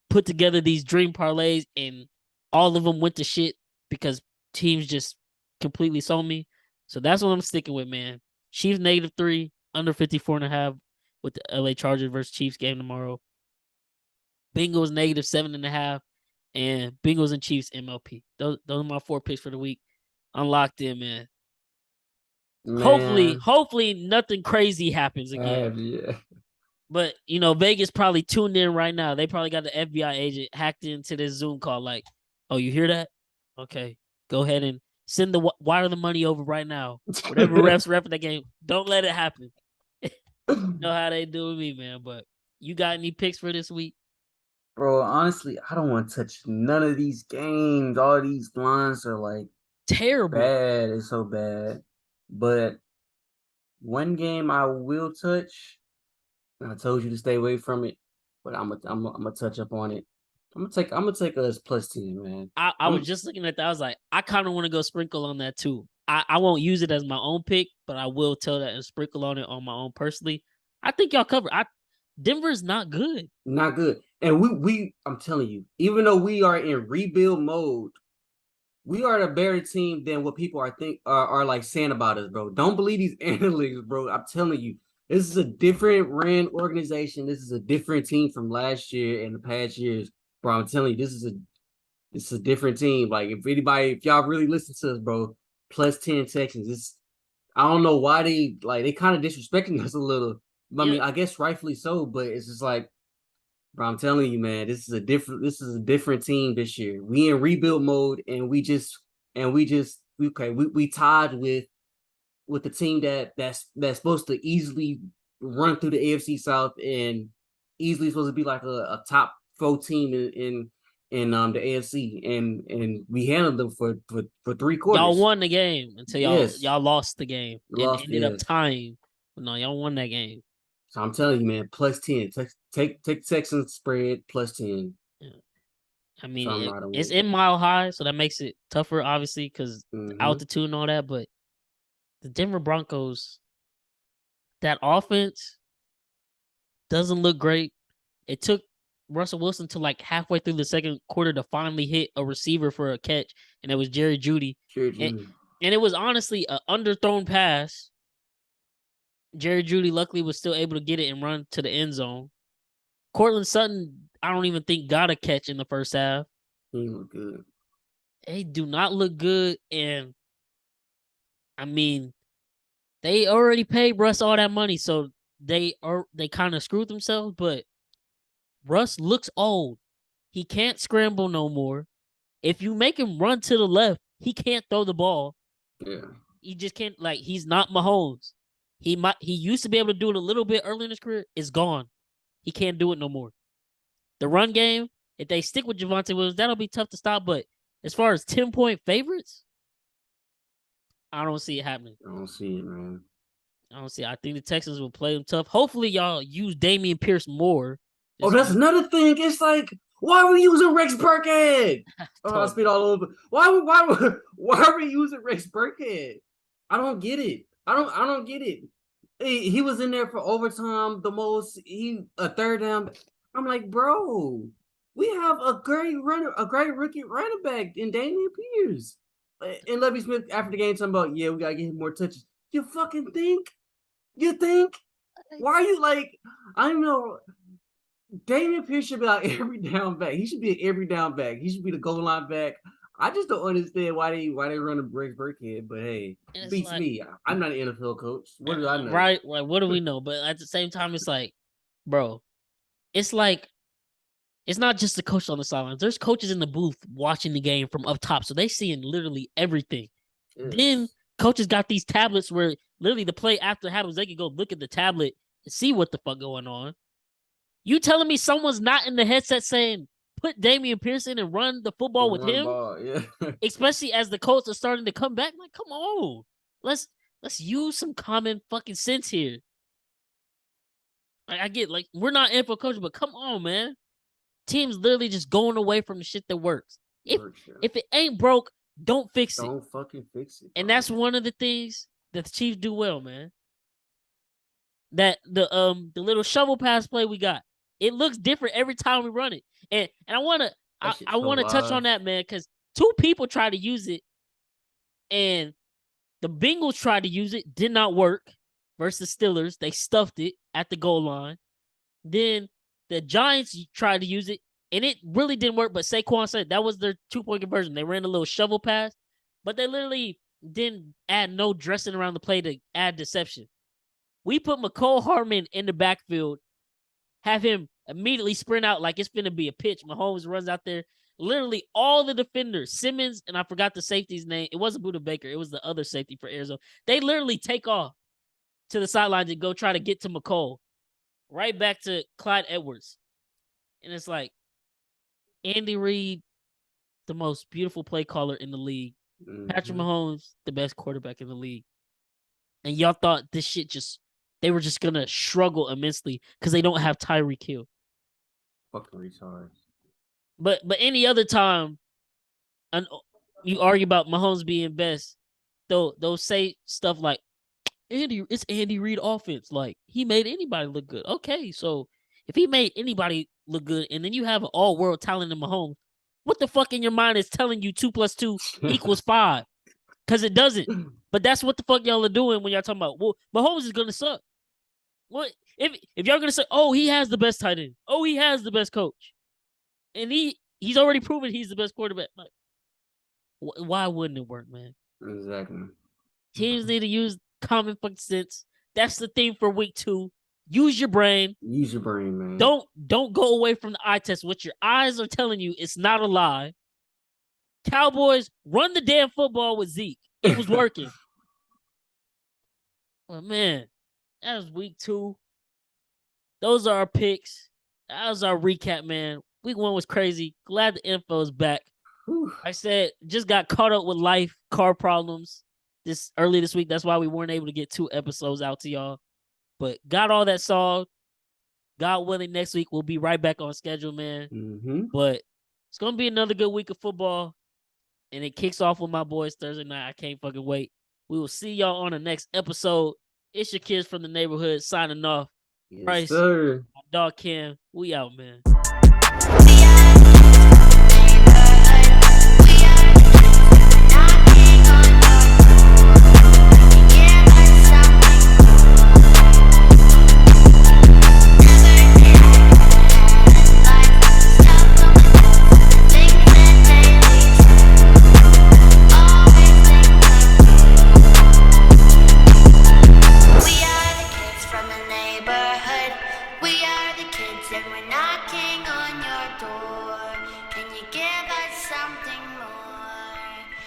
put together these dream parlays, and all of them went to shit because teams just completely sold me. So that's what I'm sticking with, man. Chiefs -3, under 54.5 with the LA Chargers versus Chiefs game tomorrow. Bengals -7.5, and Bengals and Chiefs MLP. Those are my 4 picks for the week. I'm locked in, man. Hopefully nothing crazy happens again. Yeah. But Vegas probably tuned in right now. They probably got the FBI agent hacked into this Zoom call. Like, oh, you hear that? Okay, go ahead and wire the money over right now. Whatever refs ref that game, don't let it happen. You know how they do with me, man. But you got any picks for this week? Bro, honestly, I don't want to touch none of these games. All these lines are like terrible. Bad. It's so bad. But one game I will touch I told you to stay away from it, but I'm gonna touch up on it. I'm gonna take us plus 10, man. I was I'm just looking at that. I was like, I kind of want to go sprinkle on that too. I won't use it as my own pick, but I will tell that and sprinkle on it on my own personally. I think y'all cover. Denver's not good. not good. And we I'm telling you, even though we are in rebuild mode, we are a better team than what people are like saying about us, bro. Don't believe these analytics, bro. I'm telling you, this is a different ran organization. This is a different team from last year and the past years, bro. I'm telling you, this is a different team. Like if y'all really listen to us, bro, plus 10 Texans. I don't know why they kind of disrespecting us a little. I Yeah, mean, I guess rightfully so, but it's just like, bro, I'm telling you, man, this is a different team this year. We in rebuild mode, and we tied with the team that's supposed to easily run through the AFC South and easily supposed to be like a top four team in the AFC, and we handled them for three y'all quarters. won the game until y'all Yes, y'all lost the game and lost. ended up Yes, tying. But no, y'all won that game. so I'm telling you, man, plus 10. Take Texans spread plus 10. Yeah. I mean, So I'm riding it's with. in Mile High, so that makes it tougher, obviously, because Mm-hmm. altitude and all that. But the Denver Broncos, that offense doesn't look great. It took Russell Wilson to like halfway through the second quarter to finally hit a receiver for a catch, and it was Jerry Judy. Sure, And, Judy. and it was honestly an underthrown pass. Jerry Judy luckily was still able to get it and run to the end zone. Cortland Sutton, I don't even think got a catch in the first half. He look good. They do not look good, and I mean, they already paid Russ all that money, so they kind of screwed themselves. But Russ looks old. He can't scramble no more. If you make him run to the left, he can't throw the ball. Yeah. He just can't. Like, he's not Mahomes. He used to be able to do it a little bit early in his career. It's gone. He can't do it no more. The run game, if they stick with Javonte Williams, that'll be tough to stop. But as far as 10-point favorites, I don't see it happening. I don't see it, man. I don't see it. I think the Texans will play them tough. Hopefully, y'all use Damian Pierce more. Oh, Just that's another thing. It's like, why are we using Rex Burkhead? Oh, I told spit all over. Why are we using Rex Burkhead? I don't get it. I don't get it. He was in there for overtime, the most a third down. I'm like, bro, we have a great rookie running back in Damian Pierce. And Levy Smith after the game talking about, yeah, we gotta get him more touches. You fucking think? You think? Why are you like? I don't know. Damian Pierce should be like every down back. He should be an every down back. He should be the goal line back. I just don't understand why they run a Rex Burkhead. But hey, and it's beats like, me. I'm not an NFL coach. What do I know? right, like, what do we know? But at the same time, it's like, bro, it's like, it's not just the coach on the sidelines. There's coaches in the booth watching the game from up top, so they seeing literally everything. Then Yes. coaches got these tablets where literally the play after happens, they can go look at the tablet and see what the fuck going on. You telling me someone's not in the headset saying put Damian Pearson and run the football with Run him, ball, yeah. especially as the coach is starting to come back? Like, come on, let's use some common fucking sense here. Like, I get, like, we're not NFL coaches, but come on, man. Teams literally just going away from the shit that works. If Works, yeah. if it ain't broke, don't fix it. Don't fucking fix it, And bro. that's one of the things that the Chiefs do well, man. That the little shovel pass play we got, it looks different every time we run it. And I wanna That I, shit's I so wanna touch on live. that, man, because two people tried to use it, and the Bengals tried to use it, did not work versus Steelers. They stuffed it at the goal line. Then the Giants tried to use it, and it really didn't work. But Saquon said that was their 2-point conversion. They ran a little shovel pass, but they literally didn't add no dressing around the play to add deception. We put McCole Hardman in the backfield, have him immediately sprint out like it's going to be a pitch. Mahomes runs out there. Literally all the defenders, Simmons, and I forgot the safety's name. It wasn't Buda Baker. It was the other safety for Arizona. They literally take off to the sidelines and go try to get to McCole. Right back to Clyde Edwards. And it's like, Andy Reid, the most beautiful play caller in the league. Patrick Mm-hmm. Mahomes, the best quarterback in the league. And y'all thought this shit just they were just gonna struggle immensely because they don't have Tyreek Hill. Fucking retards. But any other time, and you argue about Mahomes being best, they'll say stuff like, it's Andy Reid offense. Like, he made anybody look good. Okay, so if he made anybody look good, and then you have an all world talent in Mahomes, what the fuck in your mind is telling you 2+2 equals 5? Because it doesn't. But that's what the fuck y'all are doing when y'all talking about, well, Mahomes is gonna suck. What if y'all gonna say, oh, he has the best tight end, oh, he has the best coach, and he's already proven he's the best quarterback. Like, why wouldn't it work, man? Exactly. Teams need to use common fucking sense. That's the theme for week 2. Use your brain. Use your brain, man. Don't go away from the eye test. What your eyes are telling you, it's not a lie. Cowboys, run the damn football with Zeke. It was working. Well, man, that was week 2. Those are our picks. That was our recap, man. Week 1 was crazy. Glad the info is back. Whew. I said, just got caught up with life, car problems early this week. That's why we weren't able to get 2 episodes out to y'all. But got all that solved. God willing, next week we'll be right back on schedule, man. Mm-hmm. But it's gonna be another good week of football, and it kicks off with my boys Thursday night. I can't fucking wait. We will see y'all on the next episode. It's your kids from the neighborhood signing off. Yes, Bryce, sir. my dog Cam, we out, man.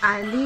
I need